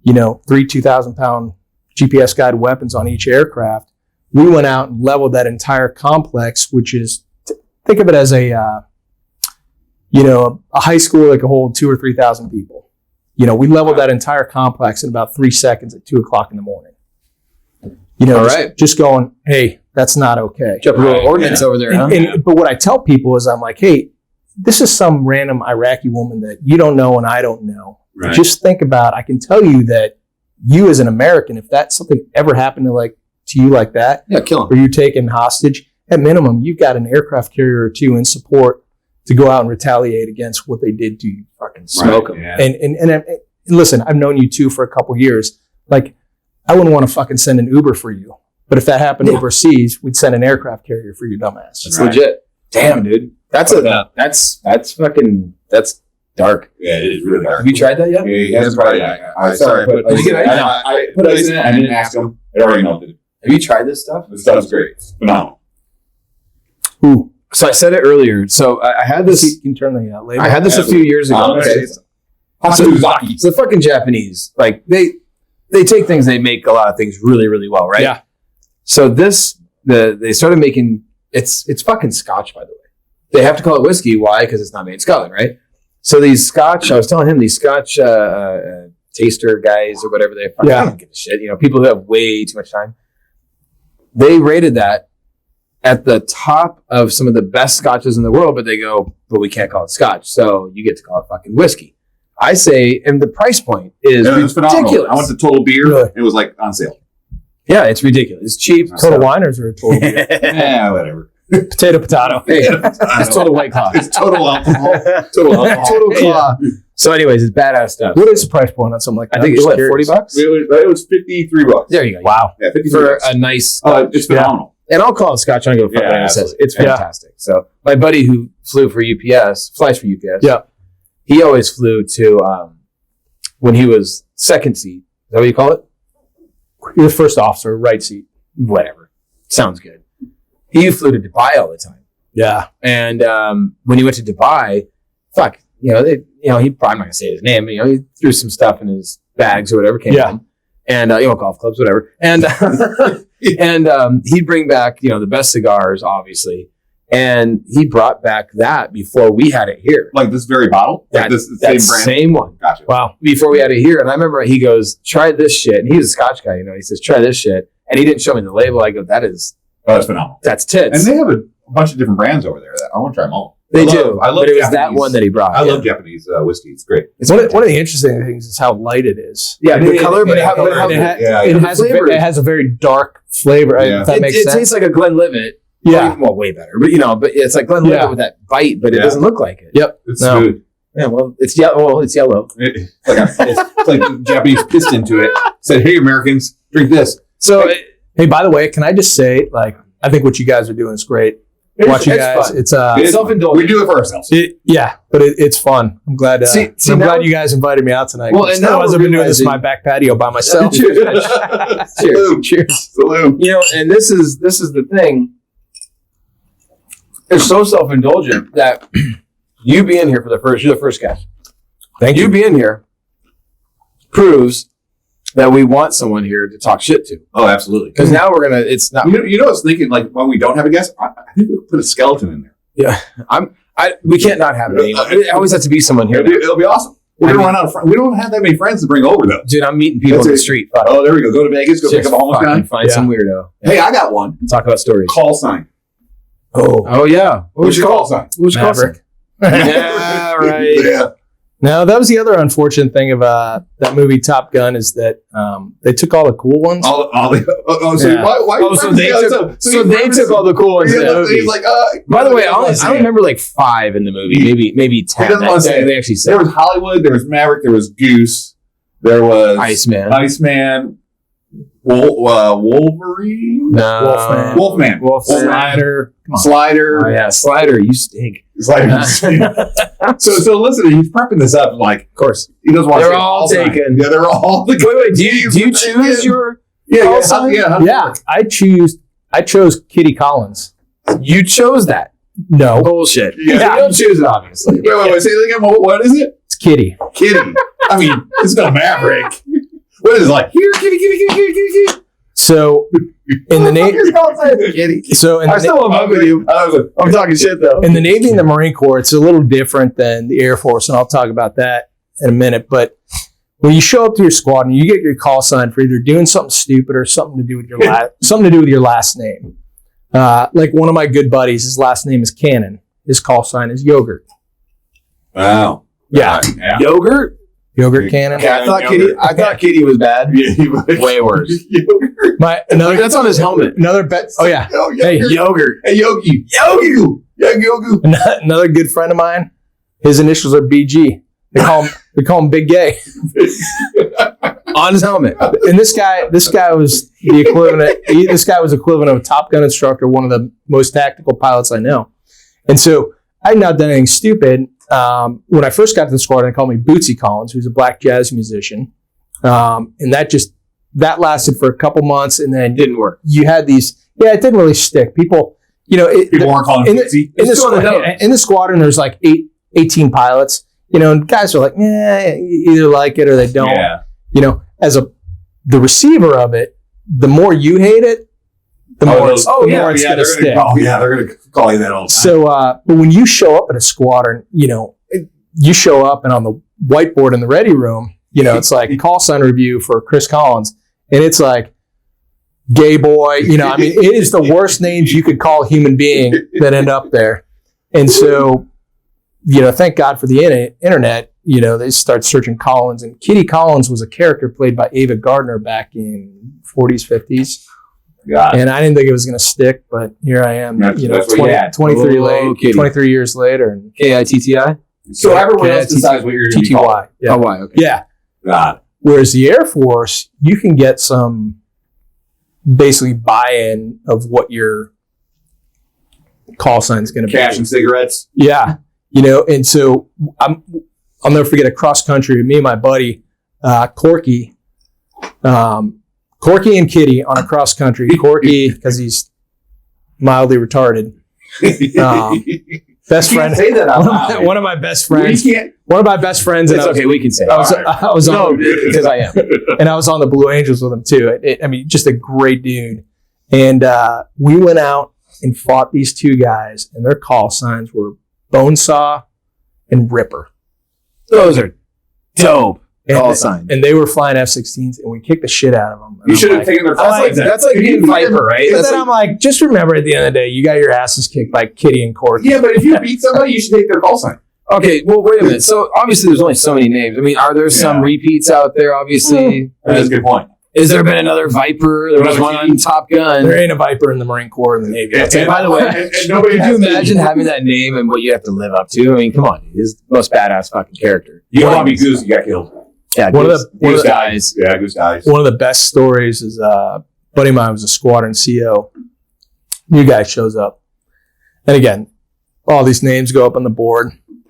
3 2,000-pound GPS guided weapons on each aircraft. We went out and leveled that entire complex, which is, think of it as a high school that could hold 2,000 or 3,000 people. We leveled that entire complex in about 3 seconds at 2:00 in the morning. Just going, hey, that's not okay. Jump a little ordinance over there, huh? But what I tell people is I'm like, hey, this is some random Iraqi woman that you don't know and I don't know. Right. Just think about, I can tell you that you as an American, if that something ever happened to you like that, kill him. Or you're taken hostage, at minimum, you've got an aircraft carrier or two in support to go out and retaliate against what they did to you. Fucking smoke them. Yeah. And listen, I've known you two for a couple years. I wouldn't want to fucking send an Uber for you. But if that happened overseas, we'd send an aircraft carrier for you, dumbass. That's legit. Damn, dude. That's dark. Yeah, it is really dark. Have you tried that yet? Yeah, he hasn't tried it yet. I put ice in it. I didn't ask him. It already melted. Have you tried this stuff? This stuff's great. It's phenomenal. Ooh. So I said it earlier. So I had this. You can turn the label. I had this a few years ago. Okay. So the fucking Japanese, they take things, they make a lot of things really, really well, right? Yeah. So they started making, it's fucking scotch, by the way. They have to call it whiskey. Why? Because it's not made in Scotland, right? So these scotch, I was telling him, these scotch taster guys or whatever they fucking, I don't give a shit. People who have way too much time. They rated that at the top of some of the best scotches in the world, but they go, but we can't call it scotch. So you get to call it fucking whiskey. I say, and the price point is ridiculous. Phenomenal. I went to Total Beer. Really? It was on sale. Yeah, it's ridiculous. It's cheap. Total Winers or Total Beer? Yeah, whatever. Potato. Hey, it's Total White Claw. It's total alcohol. Total Claw. So anyways, it's badass stuff. What is the price point on something like that? I think it's $40? It was $53. There you go. Wow. Yeah, $53. For a nice... it's phenomenal. And I'll call it scotch. I don't give a fuck what it says. It's fantastic. So my buddy who flies for UPS. Yeah. He always flew to, when he was second seat. Is that what you call it? You're the first officer, right seat. Whatever. Sounds good. He flew to Dubai all the time. Yeah. And when he went to Dubai, he probably, I'm not going to say his name, but, he threw some stuff in his bags or whatever came in. And, golf clubs, whatever. And, and he'd bring back, the best cigars, obviously. And he brought back that before we had it here. Like this very bottle? Like this same brand? Same one. Gotcha. Wow. Before we had it here. And I remember he goes, try this shit. And he's a Scotch guy, he says, try this shit. And he didn't show me the label. I go, that's phenomenal. That's tits. And they have a bunch of different brands over there that I want to try them all. They do. I love but it was Japanese. that one that he brought. I love Japanese whiskey. It's great. It's one of the interesting things is how light it is. Yeah, the color, but it has a very dark flavor. Yeah. If that makes sense. It tastes like a Glenlivet. Yeah. Well, way better. But but it's like Glenlivet with that bite, but it doesn't look like it. Yep. It's smooth. Yeah, well, it's yellow. Well, it's yellow. It's like a Japanese piston to it. Said, hey, Americans, drink this. So, hey, by the way, can I just say, I think what you guys are doing is great. Watch you guys. Fun. It's self-indulgent. We do it for ourselves. But it's fun. I'm glad. I'm glad you guys invited me out tonight. Well, and now I've been doing this in my back patio by myself. Cheers. Cheers. Salute. And this is the thing. It's so self-indulgent that you being here you're the first guest. Thank you. You being here proves that we want someone here to talk shit to. Oh, absolutely. Because now it's not. You know, I was thinking, when we don't have a guest, I think we'll put a skeleton in there. Yeah. We can't not have it anymore. It always has to be someone here. It'll be awesome. We're going to run out of friends. We don't have that many friends to bring over, though. Dude, I'm meeting people on the street. Oh, there we go. Go to Vegas. Go pick up a homeless guy. Find some weirdo. Hey, I got one. Talk about stories. Call sign. Oh yeah. What's your call sign? What's your call sign? Maverick. Yeah, right. Yeah. Now, that was the other unfortunate thing of that movie Top Gun is that they took all the cool ones. So they took all the cool ones in the movie. He's like, by the way, I don't remember 5 in the movie. Maybe 10. He doesn't want to say they actually said there was Hollywood, there was Maverick, there was Goose, there was Iceman, Wolverine, Wolfman, Slider. Oh yeah, Slider, you stink. So listen, he's prepping this up. Of course, he doesn't want. They're all taken. Yeah, they're all. Wait. Do you choose your? Yeah. I chose Kitty Collins. You chose that? No bullshit. Yeah. You don't choose it, obviously. Wait. Say it again. What is it? It's Kitty. Kitty. I mean, it's not Maverick. What is it like? Here, kitty. So in the Navy, I still won't fuck with you. I'm talking shit though. In the Navy and the Marine Corps, it's a little different than the Air Force, and I'll talk about that in a minute. But when you show up to your squad and you get your call sign for either doing something stupid or something to do with your last name. Like one of my good buddies, his last name is Cannon. His call sign is Yogurt. Wow. Yeah. Yogurt Cannon. Yeah, I thought Kitty was bad. Way worse. That's on his helmet. Another bet. Oh yeah. Hey, Yogurt. Hey, Yogi. Another good friend of mine. His initials are BG. We call him Big Gay. On his helmet. And this guy was the equivalent. This guy was equivalent of a Top Gun instructor, one of the most tactical pilots I know. And so I had not done anything stupid. When I first got to the squadron, they called me Bootsy Collins, who's a black jazz musician. And that lasted for a couple months, and then didn't work. You had these, it didn't really stick. People weren't calling Bootsy. In the squadron, there's 18 pilots, and guys are like, either like it or they don't. Yeah. As the receiver of it, the more you hate it, the more it's going to stick. They're going to call you that all the time. So, but when you show up at a squadron, you show up and on the whiteboard in the ready room, it's like call sign review for Chris Collins. And it's like gay boy, it is the worst names you could call a human being that end up there. And so, thank God for the internet, they start searching Collins, and Kitty Collins was a character played by Ava Gardner back in 40s, 50s. And I didn't think it was going to stick, but here I am, 23 years later. And K-I-T-T-I? So everyone else decides what you're going to call it. Yeah. Oh, why? Okay. Yeah. God. Whereas the Air Force, you can get some basically buy-in of what your call sign is going to be. Cash and cigarettes. Yeah. And so I'll never forget a cross country, me and my buddy, Corky and Kitty on a cross country. Corky, because he's mildly retarded. Best friend. Say that out loud. One of my best friends. One of my best friends. It's okay. We can say. I was on because I am, and I was on the Blue Angels with him too. Just a great dude. And we went out and fought these two guys, and their call signs were Bonesaw and Ripper. Those are dope call And, signs. and they were flying F-16s, and we kicked the shit out of them. And You I'm should have like- taken their call signs. That's like being Viper, right? And That's then like, I'm like, just remember at the end of the day, you got your asses kicked by Kitty and Corky. Yeah, but if you beat somebody, you should take their call sign. okay, well, wait a minute. So obviously, there's only so many names. I mean, are there some Yeah. repeats out there? Obviously, That's a good point. Is there been another Viper? There was Another one on Kitty? Top Gun. There ain't a Viper in the Marine Corps or the Navy. Yeah, I'll tell you by the way, and nobody Could has you to- imagine having that name and what you have to live up to? I mean, come on, he's the most badass fucking character. You don't want to be Goose, you got killed. Yeah, One of Goose- the- one Goose of the- guys. Yeah, Goose dies. One of the best stories is buddy of mine was a squadron CO. New guy shows up. And again, all these names go up on the board. And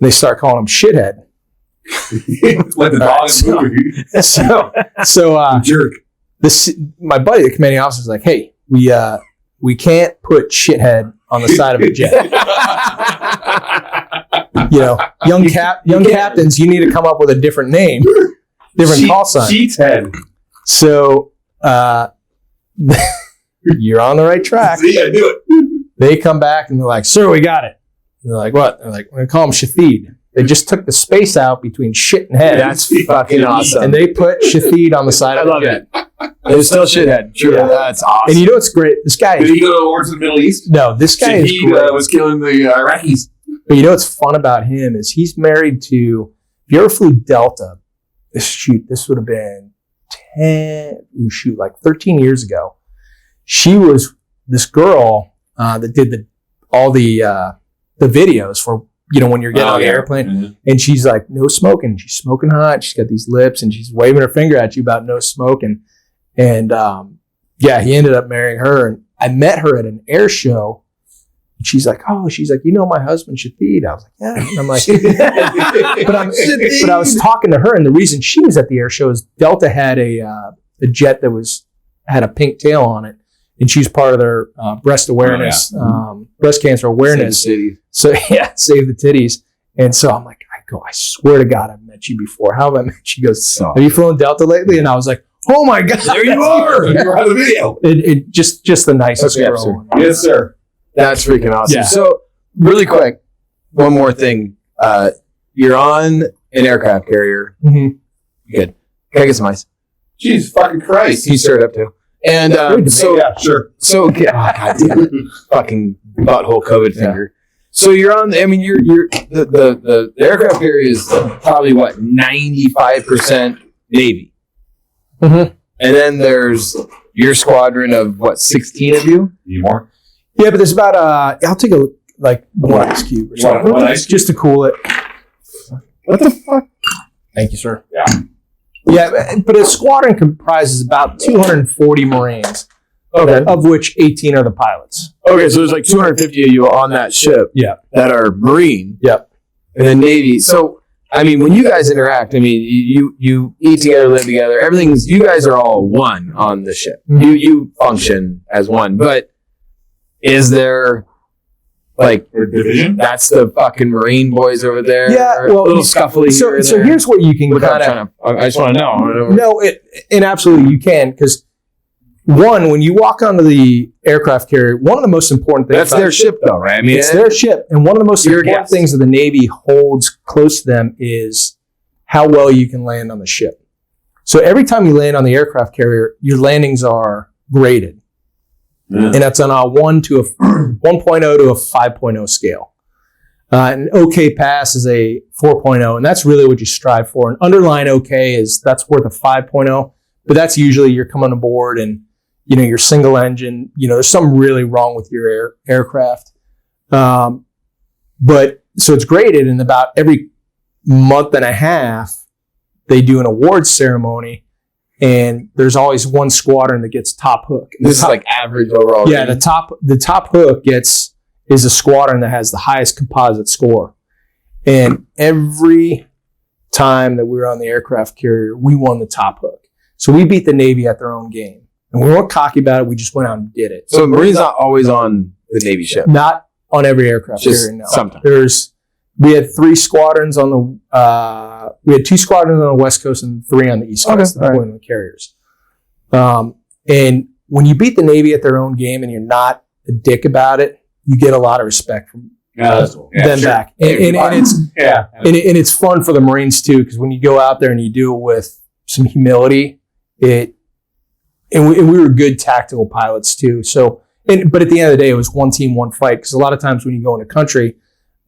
they start calling him shithead. Let the dog So- move. So Jerk. my buddy, the commanding officer, is like, hey, we can't put shithead on the side of a jet. You know, young captains, you need to come up with a different name, different call sign. Sheet's head. So you're on the right track. See, I do it. They come back and they're like, sir, we got it. And they're like, what? They're like, we're going to call him Shafid. They just took the space out between shit and head. That's fucking awesome. And they put Shafid on the side I of the love jet. it. There's still shithead. True. Yeah. That's awesome. And you know what's great? This guy Did is, he go to the wars in the Middle East? no, this guy is He great. was killing the Iraqis. But you know what's fun about him is he's married to, if you ever flew Delta, this would have been 13 years ago. She was this girl that did all the videos for, you know, when you're getting on the airplane. Mm-hmm. And she's like, no smoking. She's smoking hot. She's got these lips and she's waving her finger at you about no smoking. And yeah, he ended up marrying her. And I met her at an air show. And she's like, you know my husband, Shafid. I was like, yeah. And I'm like, but I was talking to her, and the reason she was at the air show is Delta had a jet that had a pink tail on it, and she's part of their breast awareness, breast cancer awareness. So yeah, save the titties. And so I'm like, I swear to God, I've met you before. How have I met you? She goes, have you flown Delta lately? And I was like, oh my God, There you are. You were on the video. It just the nicest Okay, girl. Yes, sir. That's freaking awesome. Yeah. So, really quick, one more thing. You're on an aircraft carrier. Mhm. Good. Can I get some ice? Jesus fucking Christ. He stirred up too. And Yeah, sure. so God damn it, fucking butthole COVID finger. So you're on. I mean, you're the aircraft carrier is probably what 95% Navy, Mhm. and then there's your squadron of what 16 of you. Need more? Yeah, but there's about I'll take one ice cube or something. One ice just to cool it. What the fuck? Thank you, sir. Yeah. Yeah, but a squadron comprises about 240 Marines, of which 18 are the pilots. Okay, so there's like 250 of you on that ship. Yeah. That are Marine. Yep. And then Navy. So, I mean, when you guys interact, I mean, you eat together, live together. You guys are all one on the ship. Mhm. You function as one. But is there, like, Division? that's the fucking Marine boys over there? Yeah, well, a little scuffly So, here and so there? here's what you can Look, I'm kind of. trying to, I just want to know. No, and absolutely you can, because one, when you walk onto the aircraft carrier, one of the most important things That's their ship, though, right? I mean, it's their ship, and one of the most You're a important guest. things that the Navy holds close to them is how well you can land on the ship. So every time you land on the aircraft carrier, your landings are graded, Yeah. and that's on a 1.0 to a 5.0 scale. An OK pass is a 4.0, and that's really what you strive for. An underline OK that's worth a 5.0, but that's usually you're coming aboard and you're single engine. There's something really wrong with your aircraft. But so it's graded, and about every month and a half, they do an awards ceremony, and there's always one squadron that gets top hook. And This is like average overall. yeah, the top hook is a squadron that has the highest composite score. And every time that we were on the aircraft carrier, we won the top hook. So we beat the Navy at their own game. And we weren't cocky about it. We just went out and did it. So Marine's not always on the Navy ship. Not on every aircraft Just carrier, no. sometimes. We had 3 squadrons on we had 2 squadrons on the West Coast and 3 on the East Coast, Okay, all right. deploying the carriers. And when you beat the Navy at their own game and you're not a dick about it, you get a lot of respect from That's cool. them back. And it's fun for the Marines too, because when you go out there and you do it with some humility, and we were good tactical pilots too. So, but at the end of the day, it was one team, one fight. Because a lot of times when you go into country,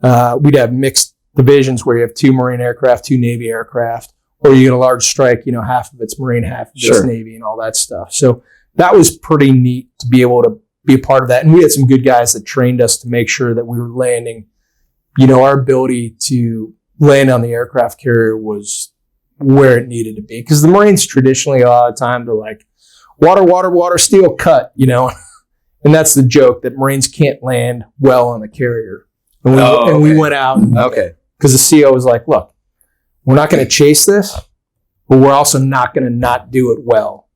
we'd have mixed divisions where you have 2 Marine aircraft, 2 Navy aircraft, or you get a large strike, half of it's Marine, half of it's Navy and all that stuff. So that was pretty neat to be able to be a part of that. And we had some good guys that trained us to make sure that we were landing, our ability to land on the aircraft carrier was where it needed to be. Because the Marines traditionally, a lot of time, they're like, water, water, water, steel, cut, And that's the joke, that Marines can't land well on the carrier. And we went out. Because the CO was like, look, we're not going to chase this, but we're also not going to not do it well.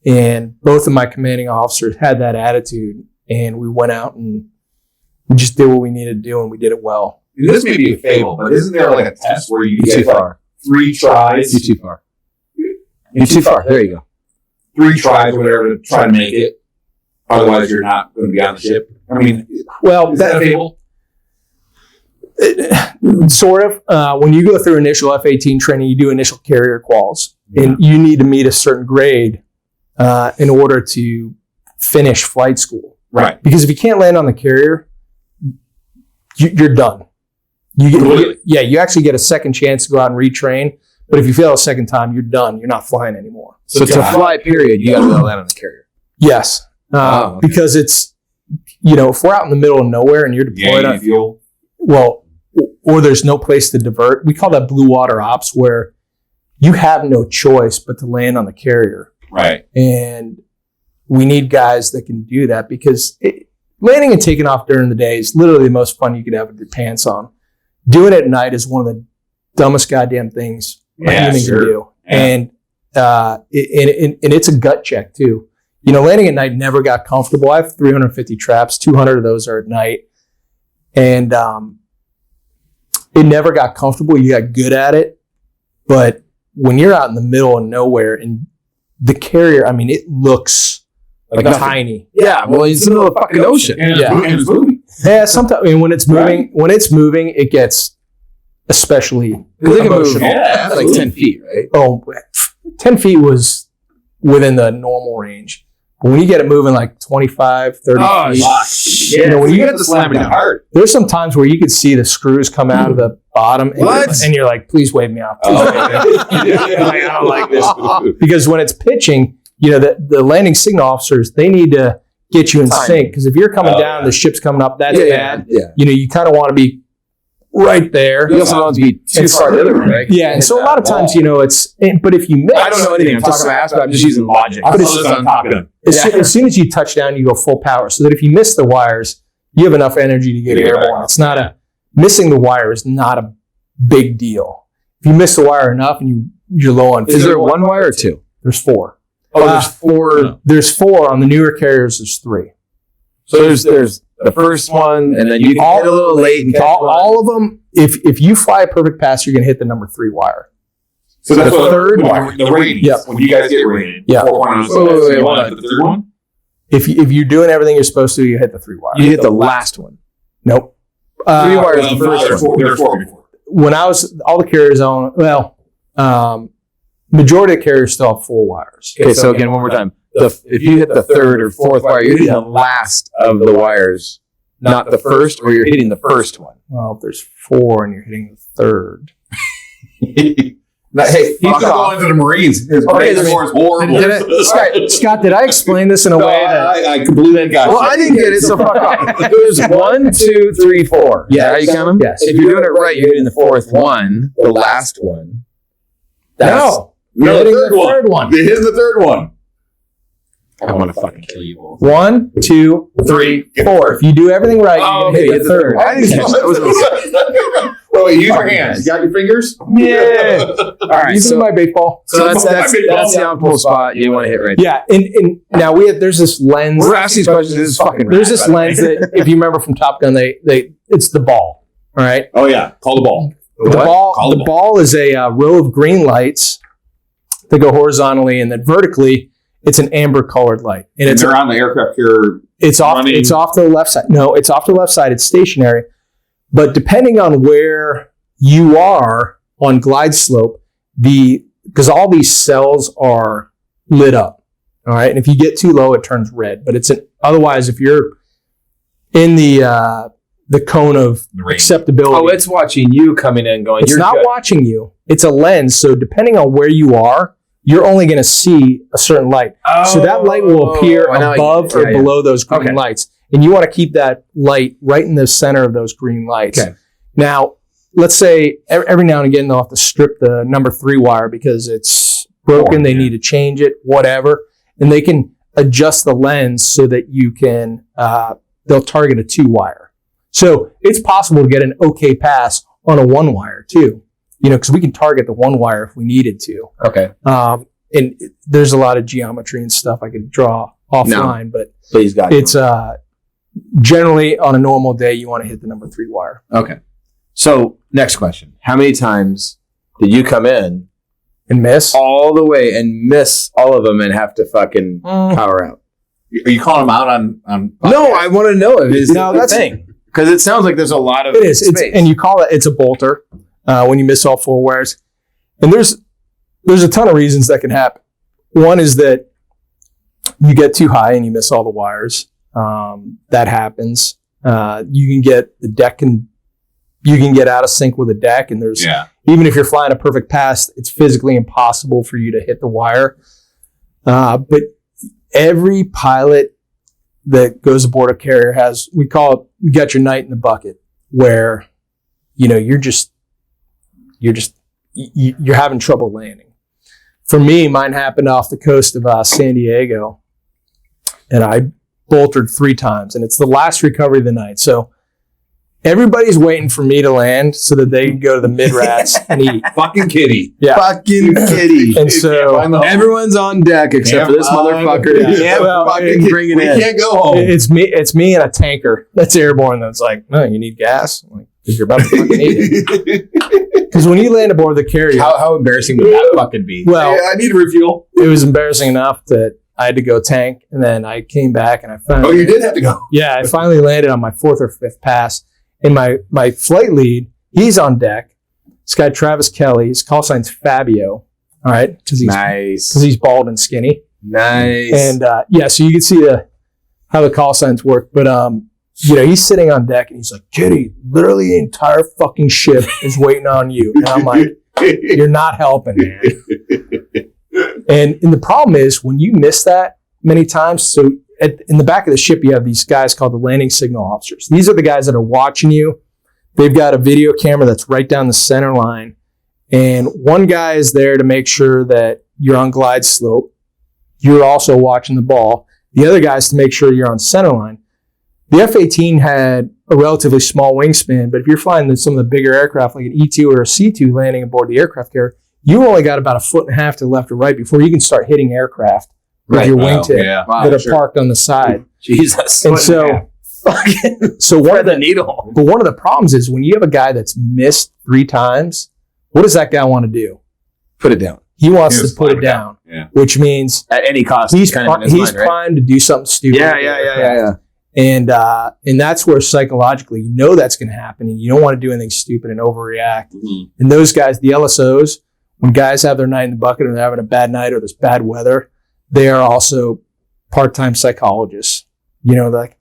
And both of my commanding officers had that attitude, and we went out and we just did what we needed to do, and we did it well. This may be a fable, but isn't there like a test where you get like 3 tries? You're too far. You're too far. There you go. 3 tries or whatever to try to make it. Otherwise, you're not going to be on the ship. I mean, well, is that a fable? Sort of. When you go through initial F-18 training, you do initial carrier quals, and you need to meet a certain grade in order to finish flight school. Right. Because if you can't land on the carrier, you're done. You actually get a second chance to go out and retrain. But if you fail a second time, you're done. You're not flying anymore. So to fly, period, you got to land on the carrier. Yes. Because it's, if we're out in the middle of nowhere and you're deployed on fuel. Well, or there's no place to divert. We call that blue water ops, where you have no choice but to land on the carrier. Right. And we need guys that can do that, because landing and taking off during the day is literally the most fun you could have with your pants on. Doing it at night is one of the dumbest goddamn things a human can do. Yeah. And it's a gut check too. Landing at night never got comfortable. I have 350 traps. 200 of those are at night. And it never got comfortable. You got good at it. But when you're out in the middle of nowhere and the carrier, it looks like tiny. Yeah, well, it's in the middle of the fucking ocean. It's moving. Yeah, sometimes when it's moving, it gets especially emotional. Yeah, like 10 feet, right? Oh, 10 feet was within the normal range. But when you get it moving like 25, 30 feet, shit. When you get the slam in the heart. There's some times where you could see the screws come out of the bottom, and you're like, please wave me off. I don't like this. Because when it's pitching, the landing signal officers, they need to get you in sync. Because if you're coming down, the ship's coming up, that's bad. Yeah. You kind of want to be right there. You also don't want to be too far the other way, right? Yeah, and so a lot of times, but if you miss... I don't know anything. I'm talking about but I'm just using logic. As soon as you touch down, you go full power. So that if you miss the wires, you have enough energy to get airborne. It's not missing the wire is not a big deal. If you miss the wire enough and you're low on fuel... Is there 1 wire or 2? There's 4. Oh, there's 4. There's 4. On the newer carriers, there's 3. So there's the first one, and then you can hit a little late. And all of them, if you fly a perfect pass, you're going to hit the number 3 wire. So that's the third one. The ratings. Yep. When you guys get rated. Yeah. Wait, The third one? If you're doing everything you're supposed to, you hit the 3 wire. You hit the last one. Nope. 3 wires is the first one. There's 4 before. When I was, all the carriers own, majority of carriers still have 4 wires. Okay, so again, one more time. If you hit the 3rd or 4th wire, you're hitting the last of the wires, not the first, or you're hitting the first one. Well, if there's 4 and you're hitting the 3rd. Hey, he's going to the Marines. His Marines score is horrible. Scott, did I explain this in a way that... I completely got you. Well, I didn't get it, so fuck off. There's 1, 2, 3, 4. Yeah, how you count them? Yes. If you're doing it right, you're hitting the 4th one, the last one. No, you're hitting the 3rd one. You're hitting the 3rd one. I want to fucking kill you both. 1, 2, 3, 4. If you do everything right, you're going to hit the 3rd. I didn't catch that. Wait, use your hands. You got your fingers? Yeah. All right. You see my baseball? So that's the on-pull spot you want to hit right there. Yeah, and now there's this lens. We're asking these questions. This is fucking There's this lens that, if you remember from Top Gun, it's the ball. All right? Oh, yeah. Call the ball. The ball is a row of green lights that go horizontally, and then vertically It's an amber colored light. And they're on the aircraft carrier. It's off to the left side. No, it's off to the left side. It's stationary. But depending on where you are on glide slope, because all these cells are lit up. All right. And if you get too low, it turns red. But otherwise, if you're in the cone of acceptability. Oh, it's watching you coming in going, it's not watching you. It's a lens. So depending on where you are, you're only going to see a certain light. So that light will appear above or below those green lights. And you want to keep that light right in the center of those green lights. Okay. Now, let's say every now and again, they'll have to strip the number 3 wire because it's broken. They need to change it, whatever. And they can adjust the lens so that you can, they'll target a 2 wire. So it's possible to get an okay pass on a 1 wire too. Because we can target the 1 wire if we needed to. Okay. And there's a lot of geometry and stuff I could draw offline, but please, God, it's generally on a normal day you want to hit the number 3 wire. Okay. So next question: how many times did you come in and miss all the way and miss all of them and have to fucking power out? Are you calling them out on No, I want to know if it's that's the thing because it sounds like there's a lot of it is. space. And you call it's a bolter when you miss all 4 wires. And there's a ton of reasons that can happen. One is that you get too high and you miss all the wires. That happens. You can get you can get out of sync with the deck, and even if you're flying a perfect pass, it's physically impossible for you to hit the wire. But every pilot that goes aboard a carrier we call it, you got your night in the bucket, where you're having trouble landing. For me, mine happened off the coast of San Diego, and I boltered 3 times, and it's the last recovery of the night. So everybody's waiting for me to land so that they can go to the mid-rats and eat. Fucking kitty. Yeah. Fucking kitty. And so everyone's on deck except for this motherfucker. We can't go home. It's me and a tanker that's airborne that's like, no, you need gas? I'm like, because you're about to fucking eat it. Because when you land aboard the carrier... How embarrassing would that fucking be? Well, I need a refuel. It was embarrassing enough that I had to go tank, and then I came back and I finally... Oh, you did have to go? Yeah, I finally landed on my 4th or 5th pass. And my flight lead, he's on deck. This guy, Travis Kelly, his call sign's Fabio. All right? Because he's bald and skinny. Nice. And so you can see how the call signs work. But he's sitting on deck and he's like, Kitty, literally the entire fucking ship is waiting on you. And I'm like, you're not helping, man. And the problem is when you miss that many times, so in the back of the ship, you have these guys called the landing signal officers. These are the guys that are watching you. They've got a video camera that's right down the center line. And one guy is there to make sure that you're on glide slope. You're also watching the ball. The other guy is to make sure you're on center line. The F-18 had a relatively small wingspan, but if you're flying some of the bigger aircraft like an E-2 or a C-2 landing aboard the aircraft carrier, you only got about 1.5 feet to the left or right before you can start hitting aircraft with your wingtip that are parked on the side. Jesus. And so one of the needle. But one of the problems is when you have a guy that's missed 3 times, what does that guy want to do? Put it down. He wants to put it down, which means at any cost. He's primed to do something stupid. Yeah. And that's where psychologically that's going to happen, and you don't want to do anything stupid and overreact. Mm-hmm. And those guys, the LSOs, when guys have their night in the bucket and they're having a bad night or there's bad weather, they are also part-time psychologists. They're like,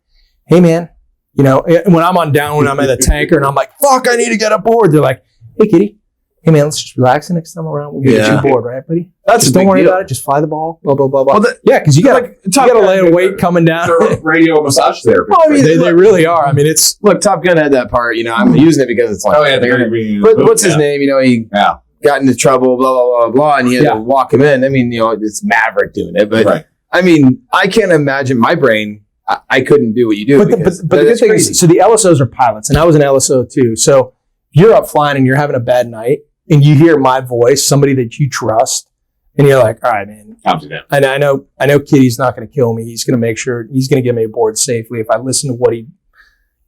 hey man, when I'm on down, when I'm at the tanker and I'm like, fuck, I need to get aboard. They're like, hey kitty, hey man, let's just relax the next time around. We'll get you aboard, right, buddy? Just don't worry about it. Just fly the ball. Blah blah blah blah. Well, because you got to lay a weight coming down. Radio massage therapy. Well, I mean, they really are. I mean, it's Top Gun had that part. I'm using it because it's like, but what's his name? He got into trouble. Blah blah blah blah, and he had to walk him in. I mean, it's Maverick doing it, but I mean, I can't imagine my brain. I couldn't do what you do. But the good thing is, so the LSOs are pilots, and I was an LSO too. So you're up flying and you're having a bad night, and you hear my voice, somebody that you trust, and you're like, all right, man. And I know Kitty's not going to kill me. He's going to make sure he's going to get me aboard safely if I listen to what he,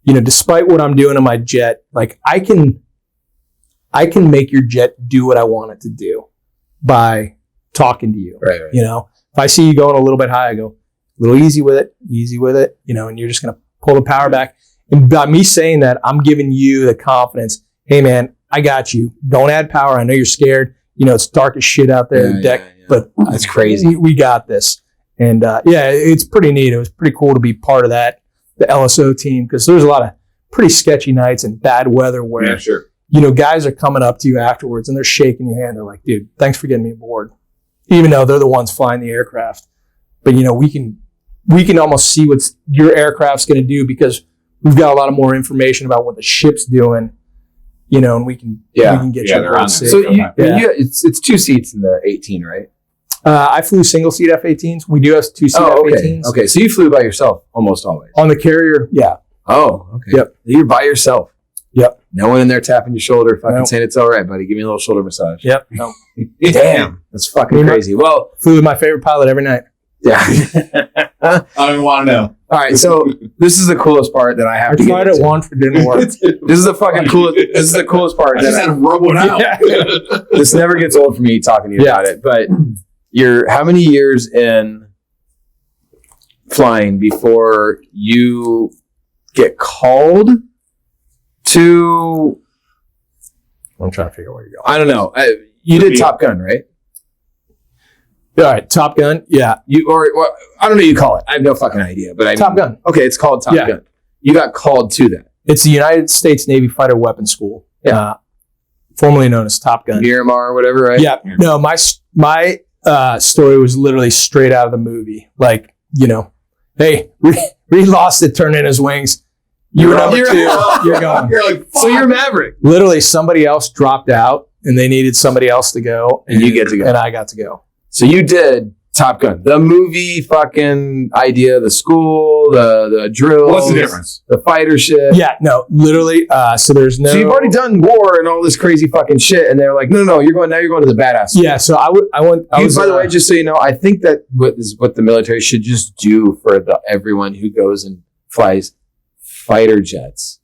despite what I'm doing on my jet, like I can make your jet do what I want it to do by talking to you. Right. If I see you going a little bit high, I go, a little easy with it, and you're just going to pull the power back. And by me saying that, I'm giving you the confidence. Hey, man, I got you. Don't add power. I know you're scared. It's dark as shit out there in the deck, but that's crazy. We got this. And it's pretty neat. It was pretty cool to be part of that, the LSO team, because there's a lot of pretty sketchy nights and bad weather where, guys are coming up to you afterwards and they're shaking your hand. They're like, dude, thanks for getting me aboard. Even though they're the ones flying the aircraft. But, we can almost see what your aircraft's going to do because we've got a lot of more information about what the ship's doing, and we can get you aboard safe. So it's 2 seats in the 18, right? I flew single seat F-18s. We do have 2-seat F-18s. Okay, so you flew by yourself almost always. On the carrier, yeah. Oh, okay. Yep. You're by yourself. Yep. No one in there tapping your shoulder, fucking saying it's all right, buddy. Give me a little shoulder massage. Yep. No. Damn, that's fucking crazy. Well, flew with my favorite pilot every night. Yeah. I don't even want to know. All right, so this is the coolest part that I have to get tried it once, it didn't work. This is the fucking coolest. This is the coolest part. I just had to rub one out. This never gets old for me talking to you about it. But you're how many years in flying before you get called to? I'm trying to figure out where you're going. I don't know. You did Top Gun, right? All right, Top Gun. Yeah, or I don't know what you call it. I have no fucking idea. But Top Gun. Okay, it's called Top Gun. You got called to that. It's the United States Navy Fighter Weapons School, formerly known as Top Gun. Miramar or whatever, right? Yeah. No, my story was literally straight out of the movie. Like, hey, Reed lost it, turned in his wings. You were number 2. You're going. You're like, fuck. So you're Maverick. Literally, somebody else dropped out, and they needed somebody else to go, and you get to go, and I got to go. So you did Top Gun, the movie, fucking idea, the school, the drill. What's the difference? The fighter ship. Yeah, no, literally. So there's no. So you've already done war and all this crazy fucking shit, and they're like, no, you're going to the badass. Yeah, so I went. By the way, just so you know, I think that what the military should just do for everyone who goes and flies fighter jets.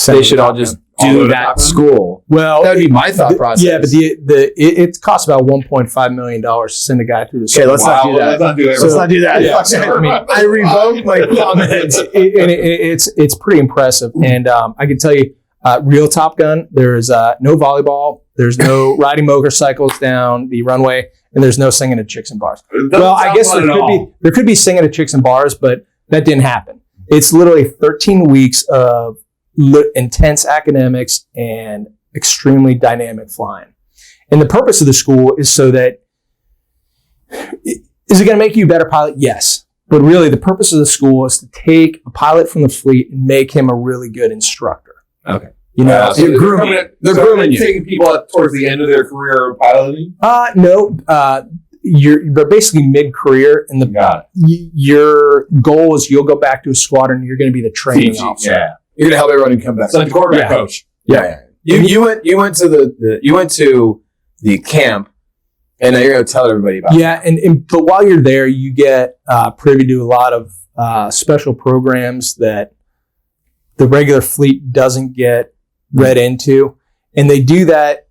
They should all just do that school. Well, that would be my thought process. Yeah, but it costs about $1.5 million to send a guy through the school. Okay, let's not do that. Let's not do that. Yeah, so, I revoke my comments. It's pretty impressive, and I can tell you, real Top Gun. There's no volleyball. There's no riding motorcycles down the runway, and there's no singing at Chicks and Bars. Well, I guess there could be singing at Chicks and Bars, but that didn't happen. It's literally 13 weeks of intense academics and extremely dynamic flying. And the purpose of the school is so that, is it going to make you a better pilot? Yes. But really, the purpose of the school is to take a pilot from the fleet and make him a really good instructor. Okay. So they're grooming you. Taking people up towards the end of their career piloting? No. They're basically mid-career, and your goal is you'll go back to a squadron and you're going to be the training officer. Yeah. You're going to help everyone come back. So the quarterback coach. Yeah. You went to the camp, and now you're going to tell everybody about it. Yeah, but while you're there, you get privy to a lot of special programs that the regular fleet doesn't get read into, and they do that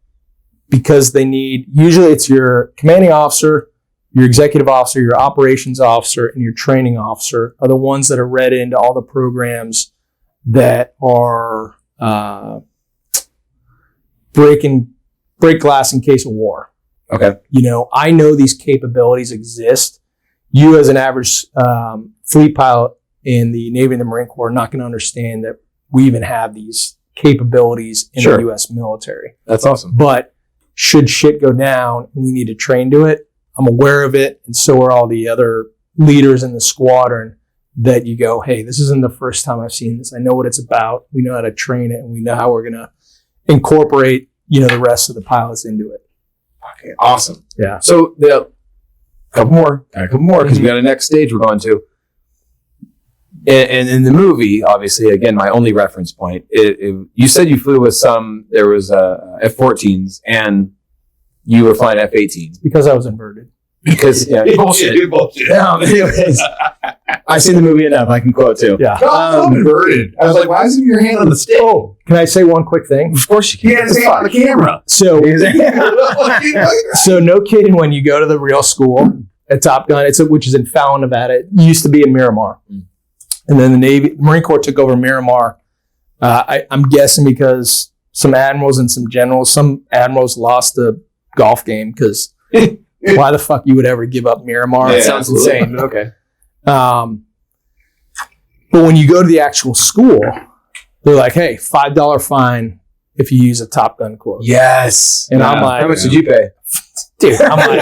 because they need, usually it's your commanding officer, your executive officer, your operations officer, and your training officer are the ones that are read into all the programs that are break glass in case of war. Okay. I know these capabilities exist. You as an average fleet pilot in the Navy and the Marine Corps are not going to understand that we even have these capabilities in the U.S. military. That's awesome. But should shit go down and we need to train to it, I'm aware of it, and so are all the other leaders in the squadron, that you go, hey, this isn't the first time I've seen this. I know what it's about. We know how to train it, and we know how we're going to incorporate, the rest of the pilots into it. Okay, awesome. Yeah. So a couple more, because we got a next stage we're going to. And in the movie, obviously, again, my only reference point, you said you flew with there was F-14s, and you were flying F-18s. Because I was inverted. Because, bullshit. Anyways, I've seen the movie enough. I can quote too. Yeah. I'm inverted. I was like, why isn't your hand on the stick? Oh, can I say one quick thing? Of course you can. You can't say it on the camera. So no kidding, when you go to the real school, at Top Gun, which is in Fallon, Nevada. It used to be in Miramar. And then the Marine Corps took over Miramar. I'm guessing because some admirals and some generals, some admirals lost the golf game because why the fuck you would ever give up Miramar? Yeah, It sounds insane. Okay. But when you go to the actual school, they're like, hey, $5 fine if you use a Top Gun quote. Yes. And I'm like, how much did you pay? Dude, I'm like,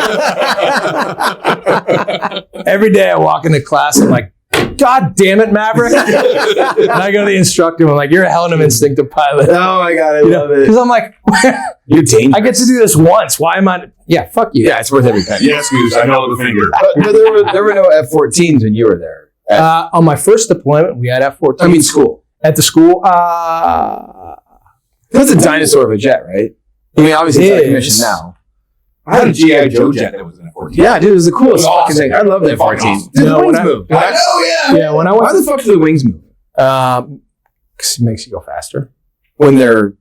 every day I walk into class, I'm like, God damn it, Maverick. And I go to the instructor, I'm like, you're a hell of an instinctive pilot. Oh my God, I love it. Because I'm like, You're dangerous. I get to do this once. Why am I? Yeah, fuck you. Yeah, it's worth every penny. Yes, Goose. I know the finger. But there were no F-14s when you were there. On my first deployment, we had F-14. I mean, school. At the school, That's a dinosaur of a jet, right? I mean, obviously it's out of It commission is. now. I had a G.I. Joe jet that was in a 14. Yeah, dude, it was the coolest It was fucking awesome. thing. I love that It was fucking 14. awesome. Dude, No, the wings when I- move. I know, yeah. yeah, when I Why went, the fuck do the wings move? 'cause it makes you go faster. When they're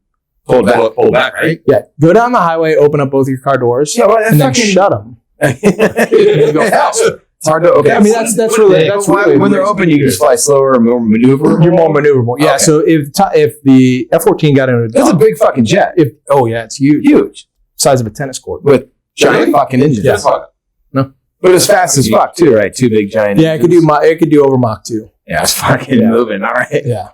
pulled back. Pull back, right? Yeah, go down the highway, open up both your car doors, Yeah, well, and then shut them. You go faster. It's hard to, okay. I mean, that's really, that's really when they're open, you can just fly slower and more maneuverable. You're more maneuverable. Yeah. Okay. So if the F-14 got into a That's a dump, big fucking jet. it's huge, Huge. size of a tennis court. With giant Really? fucking engines. Yeah. But it's fast as fuck too, right? Two big giant Yeah, it engines. could do over Mach 2. Yeah, it's fucking Yeah. moving. All right. Yeah.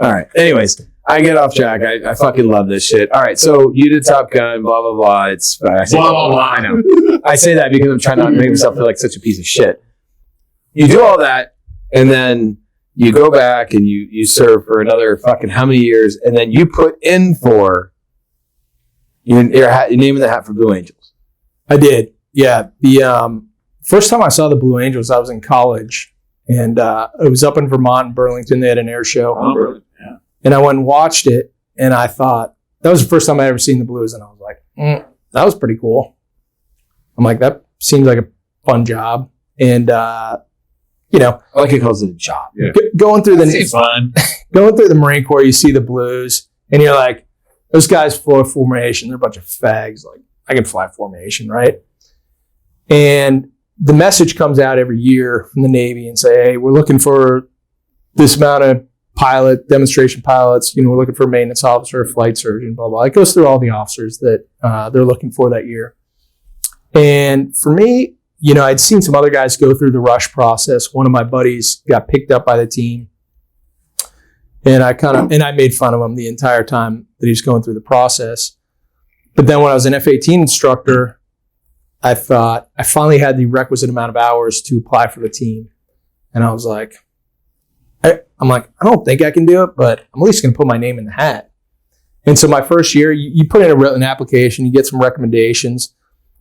All right. Anyways, I get off track. I fucking love this shit. All right. So you did Top Gun, blah, blah, blah. It's, I say Blah, blah, blah. I know. I say that because I'm trying not to make myself feel like such a piece of shit. You do all that, and then you go back and you serve for another fucking how many years, and then you put in for your name in the hat for Blue Angels. I did. Yeah. The first time I saw the Blue Angels, I was in college, and it was up in Vermont, in Burlington. They had an air show. Oh, really? Yeah. And I went and watched it, and I thought, that was the first time I ever seen the Blues, and I was like, that was pretty cool. I'm like, that seems like a fun job. And, you know, I like he calls it a job. Yeah. going through It's fun. going through the Marine Corps, you see the Blues, and you're like, those guys fly formation. They're a bunch of fags. Like, I can fly formation, right? And the message comes out every year from the Navy and say, hey, we're looking for this amount of demonstration pilots. You know, we're looking for a maintenance officer, a flight surgeon, blah, blah. It goes through all the officers that they're looking for that year. And for me, you know, I'd seen some other guys go through the rush process. One of my buddies got picked up by the team. And I made fun of him the entire time that he was going through the process. But then when I was an F-18 instructor, I thought I finally had the requisite amount of hours to apply for the team. And I was like, I don't think I can do it, but I'm at least going to put my name in the hat. And so my first year, you put in an application, you get some recommendations.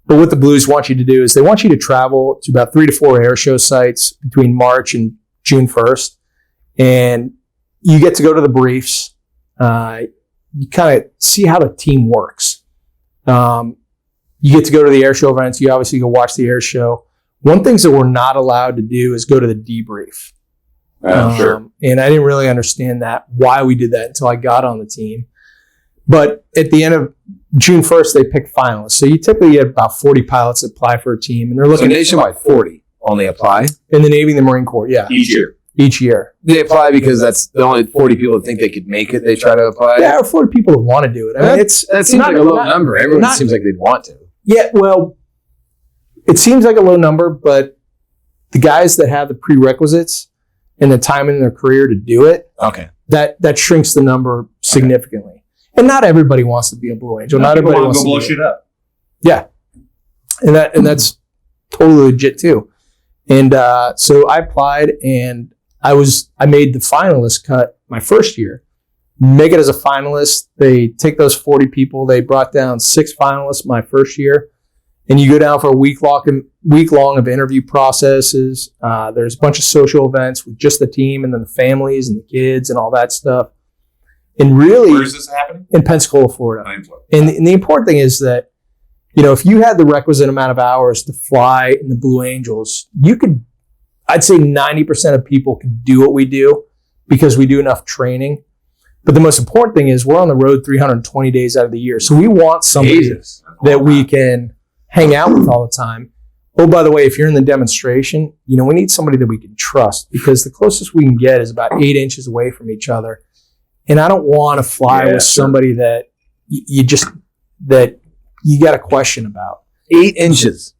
But what the Blues want you to do is they want you to travel to about 3 to 4 air show sites between March and June 1st. And you get to go to the briefs. You kind of see how the team works. You get to go to the air show events. You obviously go watch the air show. One thing that we're not allowed to do is go to the debrief. Sure. And I didn't really understand why we did that until I got on the team. But at the end of June 1st, they pick finalists. So you typically get about 40 pilots that apply for a team. And they're So looking nationwide, 40 only apply in the Navy and the Marine Corps. Yeah. Each year. They apply because that's the only 40 people that think they could make it. They try to apply. Yeah, or 40 people that want to do it. I mean, that seems like a low number. Everyone seems like they'd want to. Yeah, well, it seems like a low number, but the guys that have the prerequisites and the time in their career to do it, Okay. that shrinks the number significantly. And not everybody wants to be a Blue Angel. Not everybody wants to blow do it. shit up. Yeah, and that's totally legit too. And so I applied, and I made the finalist cut my first year. Make it as a finalist. They take those 40 people. They brought down 6 finalists my first year, and you go down for a week long of interview processes. There's a bunch of social events with just the team, and then the families and the kids and all that stuff. And really, Where is this happening? in Pensacola, Florida. In Florida. And the important thing is that, you know, if you had the requisite amount of hours to fly in the Blue Angels, I'd say 90% of people could do what we do because we do enough training. But the most important thing is we're on the road 320 days out of the year. So we want somebody that we can hang out with all the time. oh, by the way, if you're in the demonstration, we need somebody that we can trust, because the closest we can get is about 8 inches away from each other. And I don't want to fly with somebody that you got a question about. 8 inches.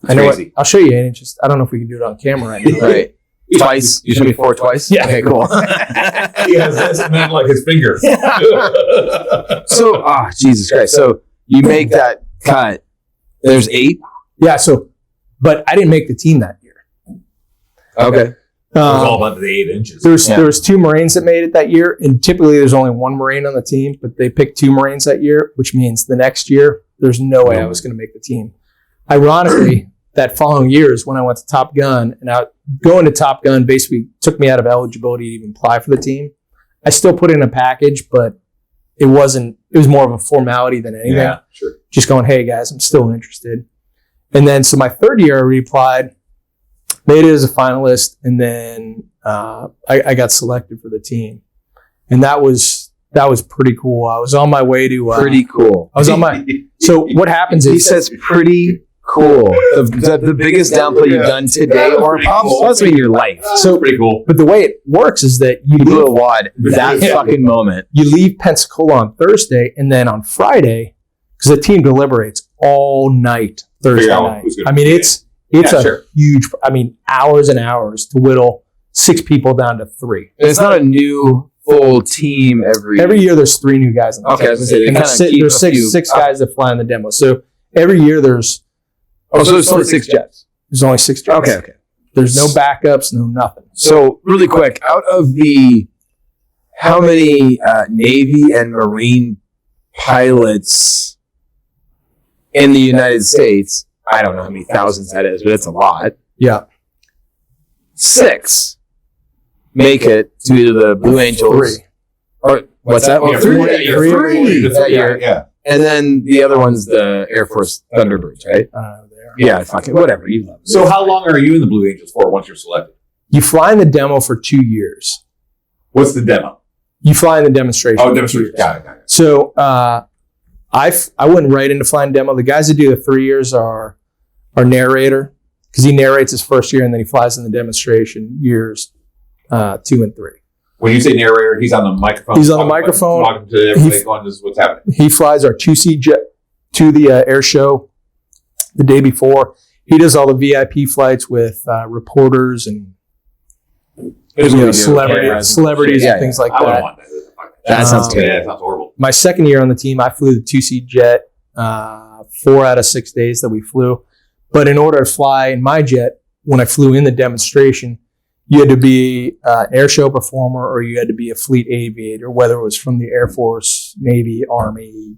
I know. I'll show you 8 inches. I don't know if we can do it on camera right now. Right. Twice. You showed me 4 twice? Yeah. Okay, cool. He has this and then like his finger. So, Jesus Christ. So you make that cut. There's 8? Yeah. But I didn't make the team that year. Okay. It was all about the 8 inches. There was 2 Marines that made it that year, and typically there's only 1 Marine on the team, but they picked 2 Marines that year, which means the next year there's no way I was going to make the team. Ironically, that following year is when I went to Top Gun, and going to Top Gun basically took me out of eligibility to even apply for the team. I still put in a package, but it was more of a formality than anything. Yeah, sure. Just going, hey guys, I'm still interested. And then, so my third year I reapplied, made it as a finalist, and then I got selected for the team. And that was pretty cool. I was on my way to... pretty cool. I was on my... So what happens is... He says pretty cool. The biggest downplay you've done today or possibly in your life. So pretty cool. But the way it works is that you blew a wad that fucking moment. You leave Pensacola on Thursday, and then on Friday, because the team deliberates all night Thursday night. I mean, it's huge... I mean, hours and hours to whittle 6 people down to 3. And it's not a new full team every year. There's 3 new guys on the team. I was gonna say, and there's six guys that fly in the demo. So every year there's... so there's only 6 jets. There's only 6 jets. Okay. There's no backups, no nothing. So really quick, out of how many Navy and Marine pilots in the United States, I don't know how many thousands that is, but it's a lot. Yeah. 6 make it to the Blue Angels. 3. Or what's that? Well, 3 that year. Yeah. And then the other one's the Air Force Thunderbirds, right? Yeah, fucking whatever. You love it. So how long are you in the Blue Angels for once you're selected? You fly in the demo for 2 years. What's the demo? You fly in the demonstration. Oh, demonstration. Got it. So I went right into flying demo. The guys that do the 3 years are our narrator, because he narrates his first year and then he flies in the demonstration years 2 and 3. When you say narrator, he's on the microphone. He's on the microphone. Talking to everybody going, this is what's happening. He flies our 2-seat jet to the air show the day before. He does all the VIP flights with reporters and celebrities and things like that. That sounds good. Yeah, that sounds horrible. My second year on the team, I flew the 2-seat jet 4 out of 6 days that we flew. But in order to fly in my jet, when I flew in the demonstration, you had to be an air show performer or you had to be a fleet aviator, whether it was from the Air Force, Navy, Army,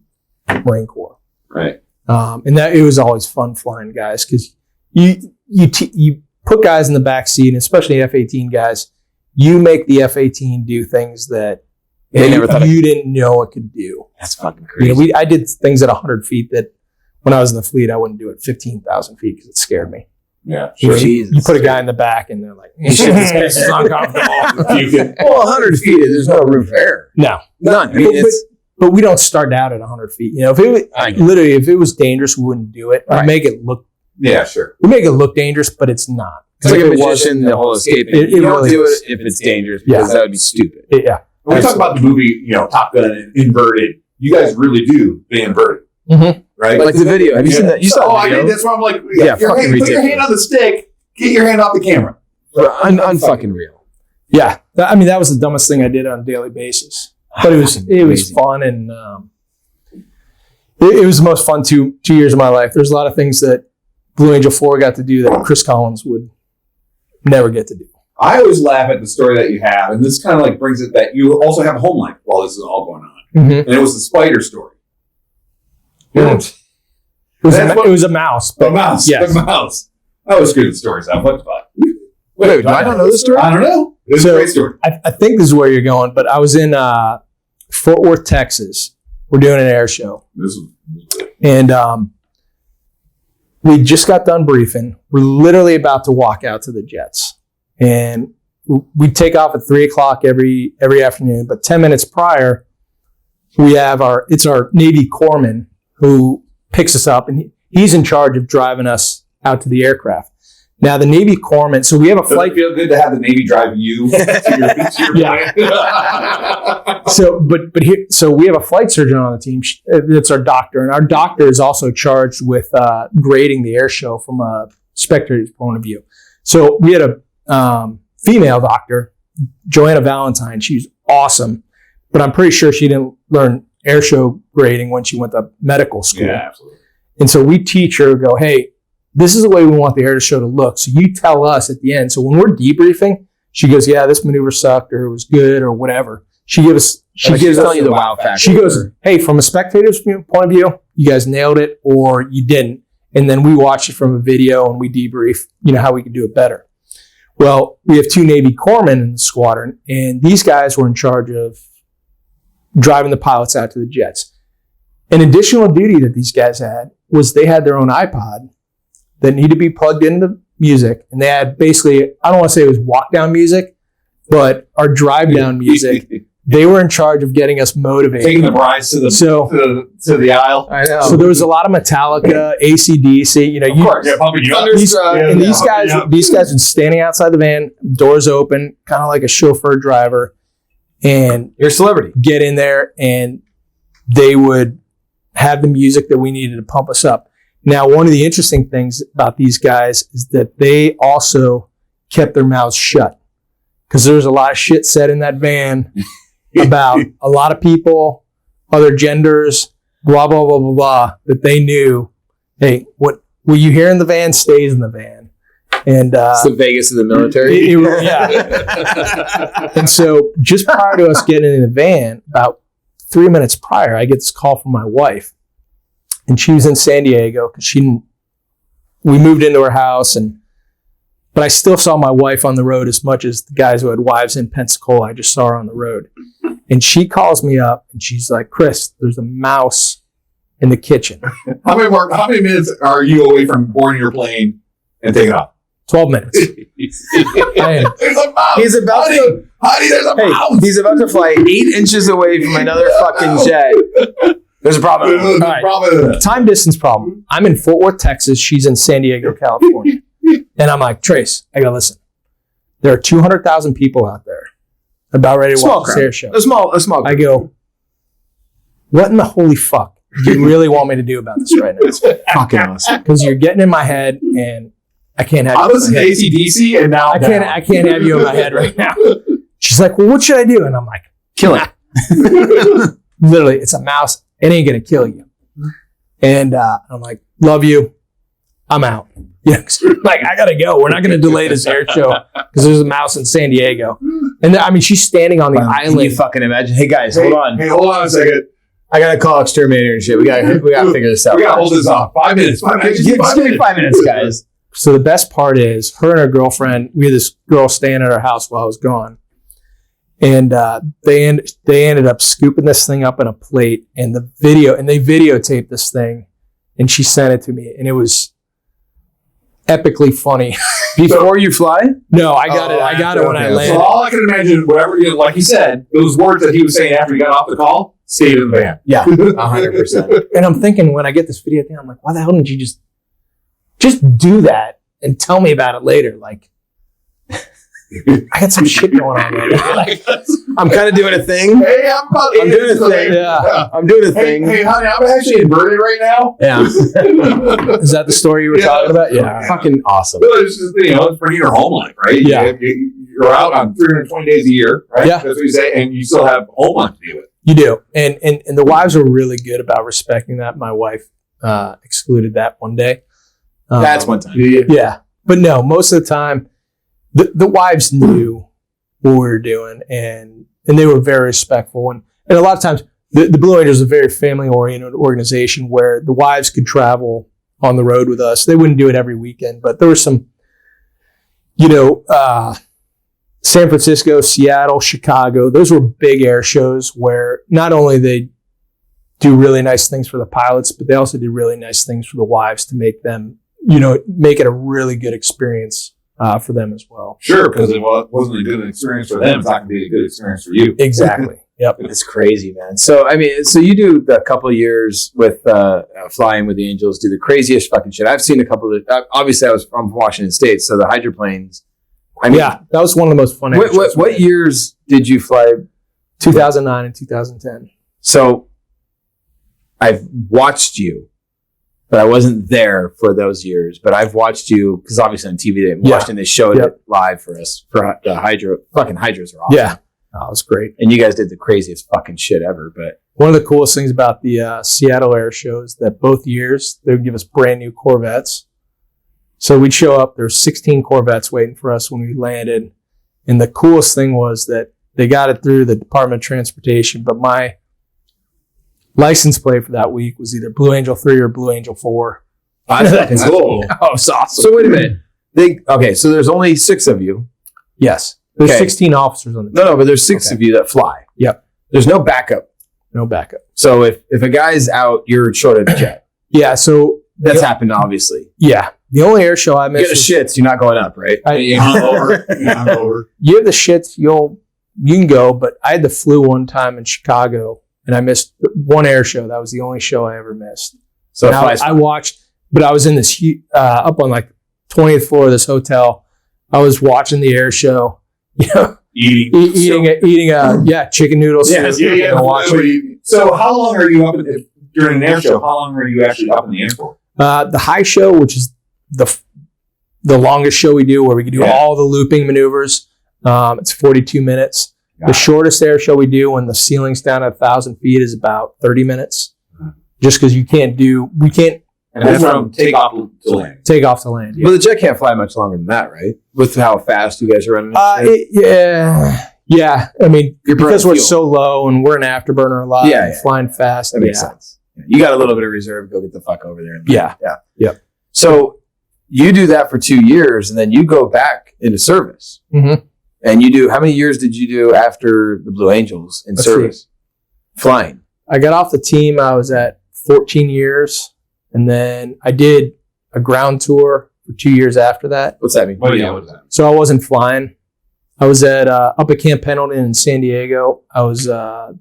Marine Corps. Right. And that it was always fun flying guys, because you put guys in the back seat, and especially F-18 guys, you make the F-18 do things that you didn't know it could do. That's fucking crazy. You know, I did things at 100 feet that when I was in the fleet, I wouldn't do at 15,000 feet because it scared me. Yeah. You put a guy in the back and they're like, shit, this place is uncomfortable. Well, 100 feet, there's no room for error. No. None. I mean, but we don't start out at 100 feet. You know, if it was dangerous, we wouldn't do it. We'd make it look. Yeah, sure. We make it look dangerous, but it's not. It's like a magician, the whole escaping. You don't really do is. it if it's dangerous, because that would be stupid. Yeah. When we talk about the movie, Top Gun and inverted, you guys really do the inverted. Mm-hmm. Right? Like the video. Have you seen that? You saw I did. That's why I'm like, put ridiculous. your hand on the stick, get your hand off the camera. Unfucking real. Yeah. I mean, that was the dumbest thing I did on a daily basis. But it was fun, and it was the most fun 2 years of my life. There's a lot of things that Blue Angel 4 got to do that Chris Collins would never get to do. I always laugh at the story that you have, and this kind of like brings it that you also have a home life while this is all going on. Mm-hmm. And it was the spider story. Yeah. It was a mouse. But a mouse. Yes. The mouse. I always screw the stories out. What the fuck? Wait, do I not know this story? I don't know. It's a great story. I think this is where you're going, but I was in Fort Worth, Texas. We're doing an air show. And we just got done briefing. We're literally about to walk out to the jets. And we take off at 3 o'clock every afternoon. But 10 minutes prior, we have our Navy corpsman who picks us up, and he's in charge of driving us out to the aircraft. Now the Navy corpsman. So we have a Does it flight. feel good to have the Navy drive you to your plane? So we have a flight surgeon on the team. That's our doctor, and our doctor is also charged with grading the air show from a spectator's point of view. So we had a female doctor, Joanna Valentine. She's awesome, but I'm pretty sure she didn't learn air show grading when she went to medical school. Yeah, absolutely. And so we teach her, go, hey, this is the way we want the air show to look. So you tell us at the end. So when we're debriefing, she goes, yeah, this maneuver sucked or it was good or whatever. She gives us you the wow factor. She goes, hey, from a spectator's point of view, you guys nailed it or you didn't. And then we watch it from a video and we debrief, how we can do it better. Well, we have 2 Navy corpsmen in the squadron, and these guys were in charge of driving the pilots out to the jets. An additional duty that these guys had was they had their own iPod that needed to be plugged into music. And they had basically, I don't want to say it was walk down music, but our drive down music. They were in charge of getting us motivated. Taking the brides to the aisle. I know. So there was a lot of Metallica, AC/DC. Of course. Yeah, pumping you up. These guys were standing outside the van, doors open, kind of like a chauffeur driver. And you're a celebrity. Get in there, and they would have the music that we needed to pump us up. Now, one of the interesting things about these guys is that they also kept their mouths shut because there was a lot of shit said in that van about a lot of people, other genders, blah, blah, blah, blah, blah, that they knew, hey, what you hear in the van stays in the van. And it's the Vegas of the military. Yeah. And so just prior to us getting in the van, about 3 minutes prior, I get this call from my wife. And she was in San Diego because we moved into her house, but I still saw my wife on the road as much as the guys who had wives in Pensacola. I just saw her on the road. And she calls me up and she's like, Chris, there's a mouse in the kitchen. How many minutes are you away from boarding your plane and taking off? 12 minutes. There's a mouse. He's about to. Honey, there's a mouse. He's about to fly 8 inches away from another fucking jet. There's a problem. There's a problem. Time distance problem. I'm in Fort Worth, Texas. She's in San Diego, California. And I'm like, Trace, I go, listen, there are 200,000 people out there about ready to watch this air show. A small crowd. I go, what in the holy fuck do you really want me to do about this right now? It's fucking awesome. Because you're getting in my head and I can't have you. I listen to AC/DC and now I can't have you in my head right now. She's like, well, what should I do? And I'm like, kill it. Literally, it's a mouse. It ain't going to kill you. And I'm like, love you. I'm out. Yeah, like, I got to go. We're not going to delay this air show because there's a mouse in San Diego. And she's standing on the island. Can you fucking imagine? Hey, guys, hold on. Hey, hold on a second. I got to call Exterminator and shit. We got to figure this out. We got to hold this off. 5 minutes. Just give me 5 minutes, guys. So the best part is her and her girlfriend, we had this girl staying at our house while I was gone. And they ended up scooping this thing up in a plate and they videotaped this thing and she sent it to me and it was epically funny. Before you fly? No, I got it when I landed. So all I can imagine, whatever, like he said, those words that he was saying after he got off the call, stayed in the van. Yeah, 100%. And I'm thinking when I get this video thing, I'm like, why the hell didn't you just do that and tell me about it later? Like, I got some shit going on right now. Like, I'm kind of doing a thing. Hey, I'm doing a thing. Yeah. I'm doing a thing. Hey, honey, I'm actually inverted right now. Yeah. Is that the story you were talking about? Yeah. Fucking awesome. Well, it's just, it's for your home life, right? Yeah. You're out on 320 days a year, right? Yeah. That's what you say, and you still have home life to deal with. You do. And the wives are really good about respecting that. My wife excluded that one day. That's one time. Yeah. But no, most of the time, the wives knew what we were doing, and they were very respectful. And a lot of times, the Blue Angels is a very family-oriented organization where the wives could travel on the road with us. They wouldn't do it every weekend, but there were some, San Francisco, Seattle, Chicago. Those were big air shows where not only they do really nice things for the pilots, but they also do really nice things for the wives to make them, make it a really good experience for them as well. Sure, because it wasn't a good experience for them. It's not going to be a good experience for you. Exactly. Yep. It's crazy, man. So, I mean, so you do a couple of years with flying with the Angels, do the craziest fucking shit. I've seen a couple of, obviously I was from Washington State, so the hydroplanes. I mean, yeah, that was one of the most fun. What years did you fly? 2009 and 2010. So I've watched you, but I wasn't there for those years. But I've watched you because obviously on TV in Washington they showed it live for us for the hydro. Fucking hydros are awesome. Yeah, that was great. And you guys did the craziest fucking shit ever. But one of the coolest things about the Seattle Air Show is that both years they would give us brand new Corvettes. So we'd show up. There's 16 Corvettes waiting for us when we landed, and the coolest thing was that they got it through the Department of Transportation, but my license plate for that week was either Blue Angel 3 or Blue Angel 4. That's fucking cool. Oh, it's awesome. So wait a minute. So there's only 6 of you. Yes. There's 16 officers on the team. No, but there's 6 of you that fly. Yep. There's no backup. No backup. So if a guy's out, you're short of a jet. Yeah, so that's happened, obviously. Yeah. The only air show I missed. You get the shits, you're not going up, right? You're hungover. You have the shits, you can go, but I had the flu one time in Chicago, and I missed one air show. That was the only show I ever missed. So I watched, but I was in this up on like 20th floor of this hotel. I was watching the air show, eating chicken noodles. So how long are you up during an air show? How long are you actually up in the air for? The high show, which is the longest show we do, where we can do all the looping maneuvers. It's 42 minutes. The shortest air show we do when the ceiling's down at 1,000 feet is about 30 minutes. Just because we can't. And that's from takeoff to land. Takeoff to land. Yeah. But the jet can't fly much longer than that, right? With how fast you guys are running. Yeah. I mean, because we're so low and we're an afterburner a lot. Yeah. Flying fast. That makes sense. You got a little bit of reserve. Go get the fuck over there. Yeah. Yep. So you do that for 2 years, and then you go back into service. Mm-hmm. And you do, how many years did you do after the Blue Angels in service? Flying. I got off the team. I was at 14 years. And then I did a ground tour for 2 years after that. What's that mean? What does that mean? So I wasn't flying. I was at up at Camp Pendleton in San Diego. I was an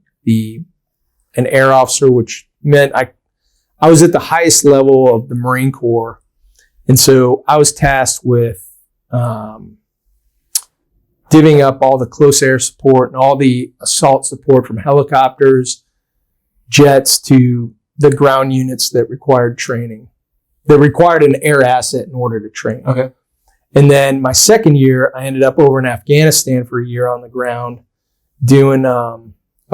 air officer, which meant I was at the highest level of the Marine Corps. And so I was tasked with divvying up all the close air support and all the assault support from helicopters, jets to the ground units that required training. That required an air asset in order to train. Okay. And then my second year, I ended up over in Afghanistan for a year on the ground doing, I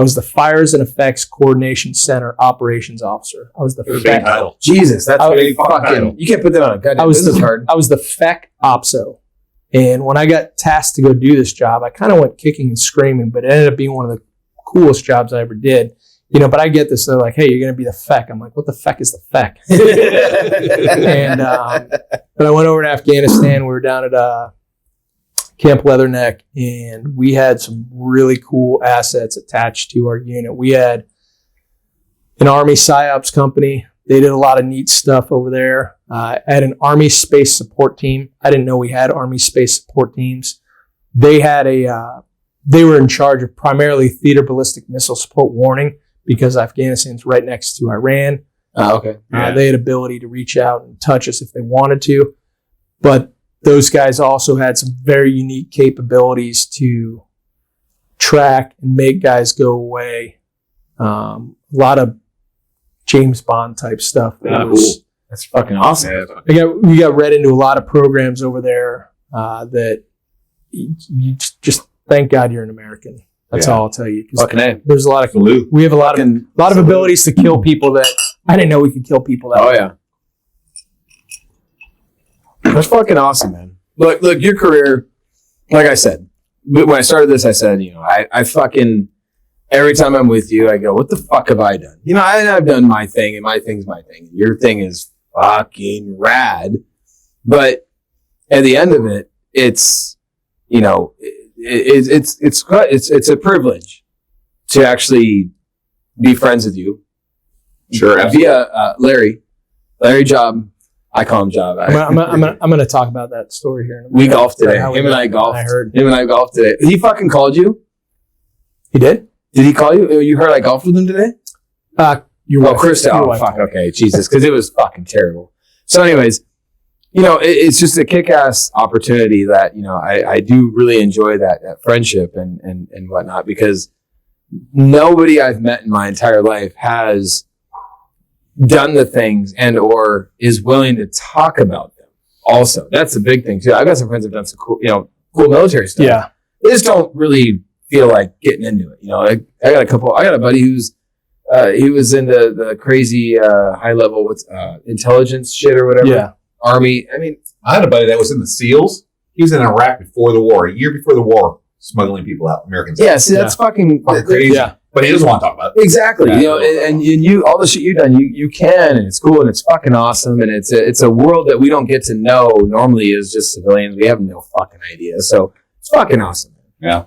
was the Fires and Effects Coordination Center Operations Officer. I was the big title. Jesus, that's a big fucking, you can't put that on a goddamn business card. I was the FEC OPSO. And when I got tasked to go do this job, I kind of went kicking and screaming, but it ended up being one of the coolest jobs I ever did. But I get this. They're like, "Hey, you're going to be the FEC." I'm like, "What the FEC is the FEC?" And but I went over to Afghanistan. We were down at Camp Leatherneck, and we had some really cool assets attached to our unit. We had an Army PSYOPs company. They did a lot of neat stuff over there. I had an Army Space Support Team. I didn't know we had Army Space Support Teams. They had they were in charge of primarily theater ballistic missile support warning, because Afghanistan's right next to Iran. Okay. They had ability to reach out and touch us if they wanted to. But those guys also had some very unique capabilities to track and make guys go away. A lot of James Bond type stuff. Cool. That's fucking awesome. We got read into a lot of programs over there that you just thank God you're an American. That's all I'll tell you. There's a lot of we have a lot of abilities to kill people that I didn't know we could kill people that way. Yeah. That's fucking awesome, man. Look, your career, like I said, when I started this, I said, I fucking, every time I'm with you, I go, what the fuck have I done? I've done my thing, and my thing's my thing. Your thing is fucking rad. But at the end of it, it's, it's a privilege to actually be friends with you. Sure. Via Larry Job. I call him Job. I'm gonna talk about that story here in a minute. We golfed today. Him and I golfed. I heard. Him and I golfed today. He fucking called you. He did? Did he call you? You heard I golfed with him today? Chris. Oh, fuck. Okay, Jesus, because it was fucking terrible. So, anyways, it's just a kick-ass opportunity that I do really enjoy that friendship and whatnot, because nobody I've met in my entire life has done the things and or is willing to talk about them. Also, that's a big thing too. I've got some friends who've done some cool military stuff. Yeah, they just don't really feel like getting into it. I got a buddy who's he was into the crazy high level intelligence shit or whatever. Yeah, Army. I mean, I had a buddy that was in the SEALs. He was in Iraq before the war, a year before the war, smuggling people out, Americans. Yeah, see, that's fucking crazy. Yeah. But he doesn't want to talk about it. Exactly. And you all the shit you've done, you can, and it's cool and it's fucking awesome, and it's a world that we don't get to know normally as just civilians. We have no fucking idea. So it's fucking awesome. Yeah.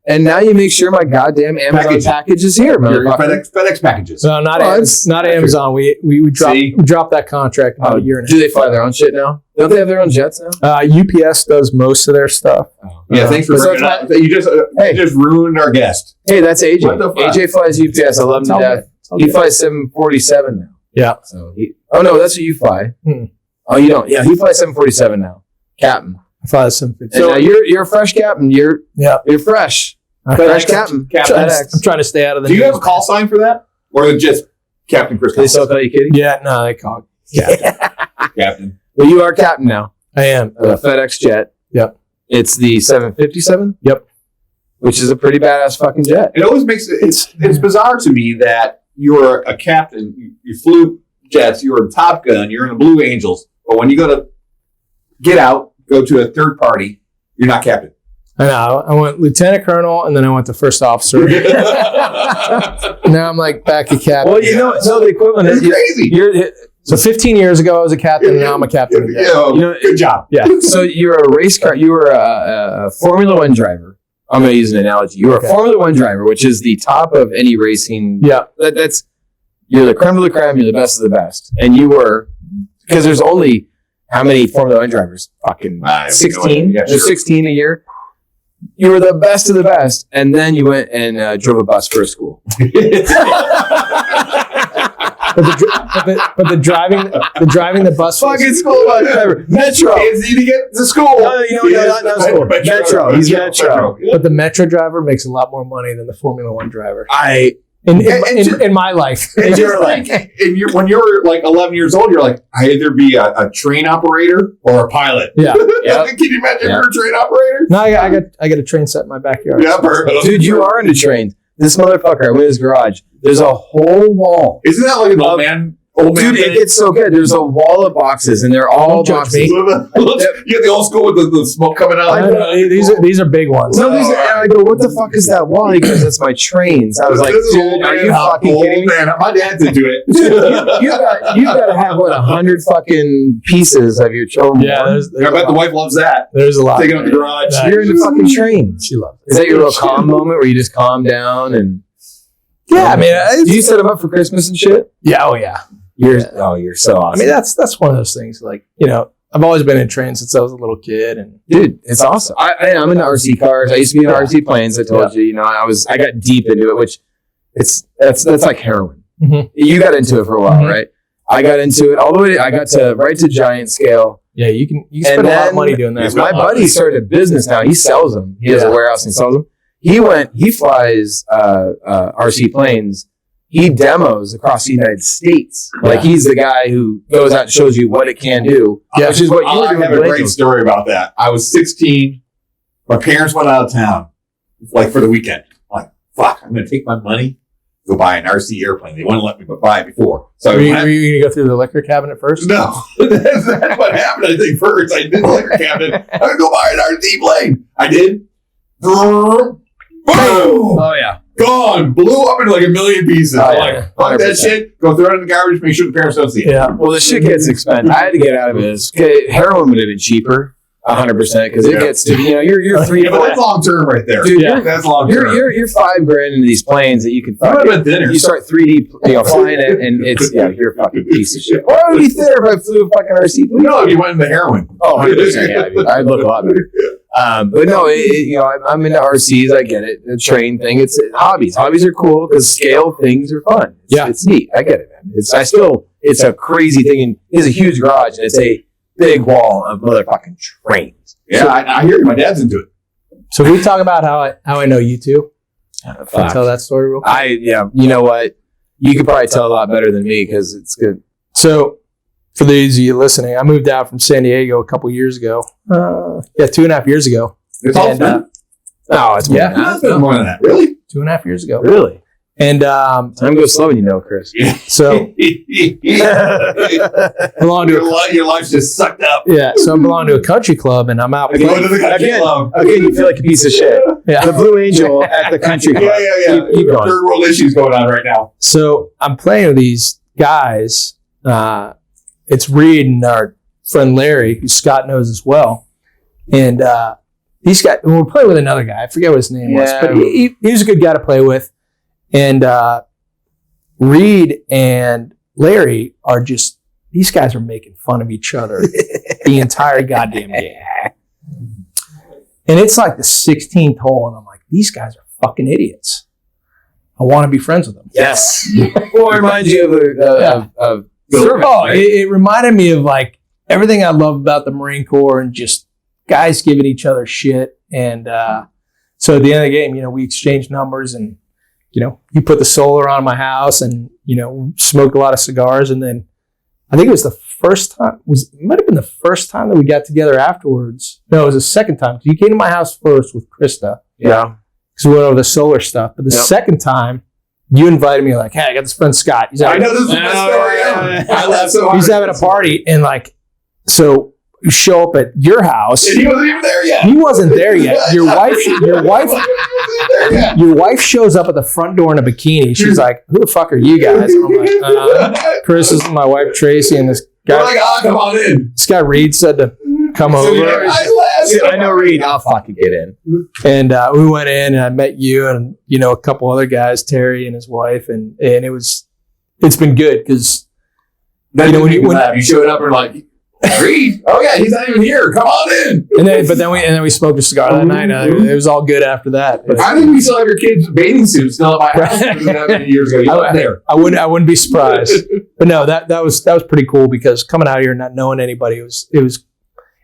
And now you make sure my goddamn Amazon package is here, Your motherfucker. FedEx packages. No, not Amazon. We dropped that contract about a year and a half. Do they fly their own shit now? Don't they have their own jets now? UPS does most of their stuff. Yeah, thanks for bringing it up. You just ruined our guest. Hey, that's AJ. What the fuck? AJ flies UPS. I love him to death. He flies 747 now. Yeah. So no, that's what you fly. Oh, you don't? Yeah, he flies 747 now. Captain. I fly 750. So you're a fresh captain. You're fresh. Fresh captain. I'm trying to stay out of the. Do you have a call sign for that, or is it just Captain Chris? They still call you Kitty? Yeah, no, they call Captain. Captain. Well, you are captain now. I am. A FedEx jet. Yep. It's the 757. Yep. Which is a pretty badass fucking jet. It always makes it's bizarre to me that you're a captain. You flew jets. You were in Top Gun. You're in the Blue Angels. But when you go to a third party, you're not captain. I know. I went lieutenant colonel, and then I went to first officer. Now I'm like back to captain. Well, the equivalent is crazy. So 15 years ago, I was a captain, and now I'm a captain again. Good job. Yeah. So you're a race car. You were a Formula One driver. I'm going to use an analogy. You were a Formula One driver, which is the top of any racing. Yeah. You're the creme de la creme. You're the best of the best. And you were, because there's only how many Formula One drivers? Fucking 16. Yeah, There's 16 a year. You were the best of the best, and then you went and drove a bus for a school. But the driving the bus. Fucking school bus driver. Metro. Kids need to get to school. Not school. Metro. He's Metro. But the Metro driver makes a lot more money than the Formula One driver. In my life. And you're like, when you're like 11 years old, you're like, I either be a train operator or a pilot. Yeah. Can you imagine you're a train operator? No, I got a train set in my backyard. Yeah, perfect. Dude, you are into trains. This motherfucker, I went in his garage. There's a whole wall. Isn't that like an old man? Dude, it gets so good. There's a wall of boxes, and they're all boxes. You get the old school with the smoke coming out. I know, these are big ones. No, and I go, what the fuck is that wall? He goes, that's my trains. I was like, dude, are you fucking kidding me? My dad did do it. you got to have 100 fucking pieces of your children. Yeah, I bet the wife loves that. There's a lot. Taking up the garage. You're into fucking trains. She loves it. Is that your little calm moment where you just calm down and? Yeah, I mean, do you set them up for Christmas and shit? Yeah, oh yeah. You're so awesome. I mean, that's one of those things. Like, I've always been in trains since I was a little kid, and dude, it's awesome. I'm into RC cars. I used to be in RC planes. I told you, I got deep into it, which that's like heroin. Mm-hmm. You got into it for a while, right? I got into it all the way. I got to right to giant scale. Yeah, you can spend a lot of money doing that. My buddy started a business now. He sells them. He has a warehouse and he sells them. He flies RC planes. He demos across the United States. Like, he's the guy who goes out and shows you what it can do. Yeah. Which is what you were doing. I have a great story about that. I was 16. My parents went out of town, like, for the weekend. I'm like, fuck, I'm going to take my money, go buy an RC airplane. They wouldn't let me buy it before. So were you going to go through the liquor cabinet first? No. That's what happened, I think, first. I did the liquor cabinet. I'm going to go buy an RC plane. I did. Boom! Oh, yeah. Gone. Blew up into like a million pieces. Oh, I'm yeah. like, fuck that shit. Go throw it in the garbage. Make sure the parents don't see it. Yeah. Well, the shit gets expensive. I had to get out of it. Heroin would have been cheaper, 100%, because it gets to you're 3. Yeah, but that's long term right there. Dude, that's long term. You're $5,000 into these planes that you can dinner. You start 3D, flying it, and it's you're a fucking piece of shit. Why would it be thinner if I flew a fucking RC plane? No, if you went into heroin. Oh, 100%. Yeah, I'd look a lot better. But no, I'm into RCs. I get it. The train thing. It's hobbies. Hobbies are cool because scale things are fun. It's neat. I get it, man. It's a crazy thing. And he has a huge garage, and it's a big wall of motherfucking trains. Yeah, so, I hear you. My dad's into it. So we talk about how I know you two. Can I tell that story real quick? You know what? You could probably tell a lot better than me because it's good. So, for those of you listening, I moved out from San Diego a couple years ago. 2.5 years ago. It's all fun. It's more than that. It's been more than that. Really? 2.5 years ago. Really? And time goes slow, Chris. So belong to your life's just sucked up. Yeah, so I belong to a country club, and I'm out playing. Going to the country club. Again, you feel like a piece of shit. Yeah. The Blue Angel at the country club. Yeah. Keep going. Third world issues going on right now. So I'm playing with these guys. It's Reed and our friend Larry, who Scott knows as well. And these guys, we're playing with another guy. I forget what his name was, but he was a good guy to play with. And Reed and Larry are just, these guys are making fun of each other the entire goddamn game. And it's like the 16th hole, and I'm like, these guys are fucking idiots. I want to be friends with them. Yes. Well, it reminds you of service, right? It reminded me of like everything I love about the Marine Corps and just guys giving each other shit. And so at the end of the game, we exchanged numbers, and you put the solar on my house, and smoked a lot of cigars. And then I think it was the first time. It might have been the first time that we got together afterwards. No, it was the second time. You came to my house first with Krista. Yeah. Because we went over the solar stuff. But the second time, you invited me, like, hey, I got this friend Scott. I know this is my story. I laughed so hard. He's having a party, and so you show up at your house. And he wasn't even there yet. He wasn't there yet. Your wife shows up at the front door in a bikini. She's like, who the fuck are you guys? And I'm like, Chris, this is my wife Tracy, and this guy. We're like, come on in. This guy Reed said to come over. I know Reed. I'll fucking get in. And we went in, and I met you and a couple other guys, Terry and his wife, and it's been good because when you showed up and like, Reed, oh yeah, he's not even here. Come on in. But then we smoked a cigar that night. It was all good after that. But I think we still have your kids' bathing suits still at my house. That many years ago, you weren't there. I wouldn't be surprised. But no, that was pretty cool because coming out here and not knowing anybody,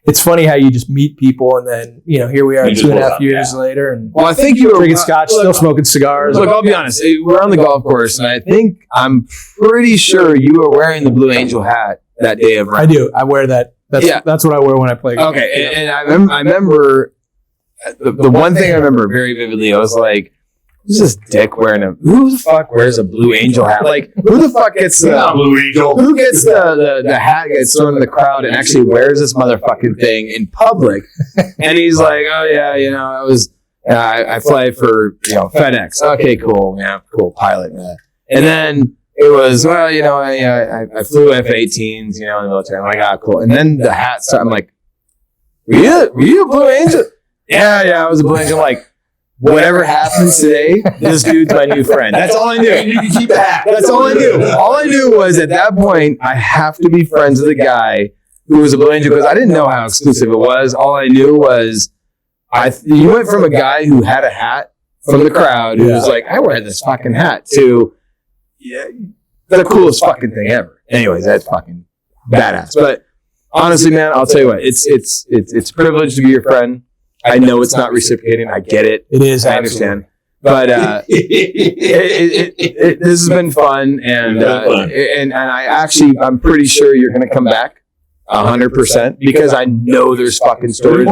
it's funny how you just meet people, and then here we are 2.5 years later, and I think you were drinking scotch, still smoking cigars. Look, I'll be honest. We're on the golf course, and I'm pretty sure you were wearing the Blue Angel hat that day of round. I do. I wear that. That's what I wear when I play golf. Okay, and I remember the one thing I remember very vividly. I was like, who's this dick wearing who the fuck wears a Blue Angel hat? Like, who the fuck gets the Blue Angel? Who gets the hat gets thrown in the crowd and actually wears this motherfucking thing in public? And he's like, oh yeah, I fly for FedEx. Okay, cool, cool pilot. And then it was, I flew F-18s, in the military. I'm like, cool. And then the hat started. I'm like, were you a Blue Angel? Yeah, I was a Blue Angel. I'm like, whatever happens today, this dude's my new friend. That's all I knew. You can keep the hat. That's all I knew. All I knew was at that point, I have to be friends with a guy who was a Blue Angel because I didn't know how exclusive it was. All I knew was you went from a guy who had a hat from the crowd who was like, I wear this fucking hat to the coolest fucking thing ever. Anyways, that's fucking badass. But honestly, man, I'll tell you what, it's a privilege to be your friend. I know it's not reciprocating. I get it. It is. I understand. But this has been fun, and I'm pretty sure you're going to come back 100% because I know there's fucking stories.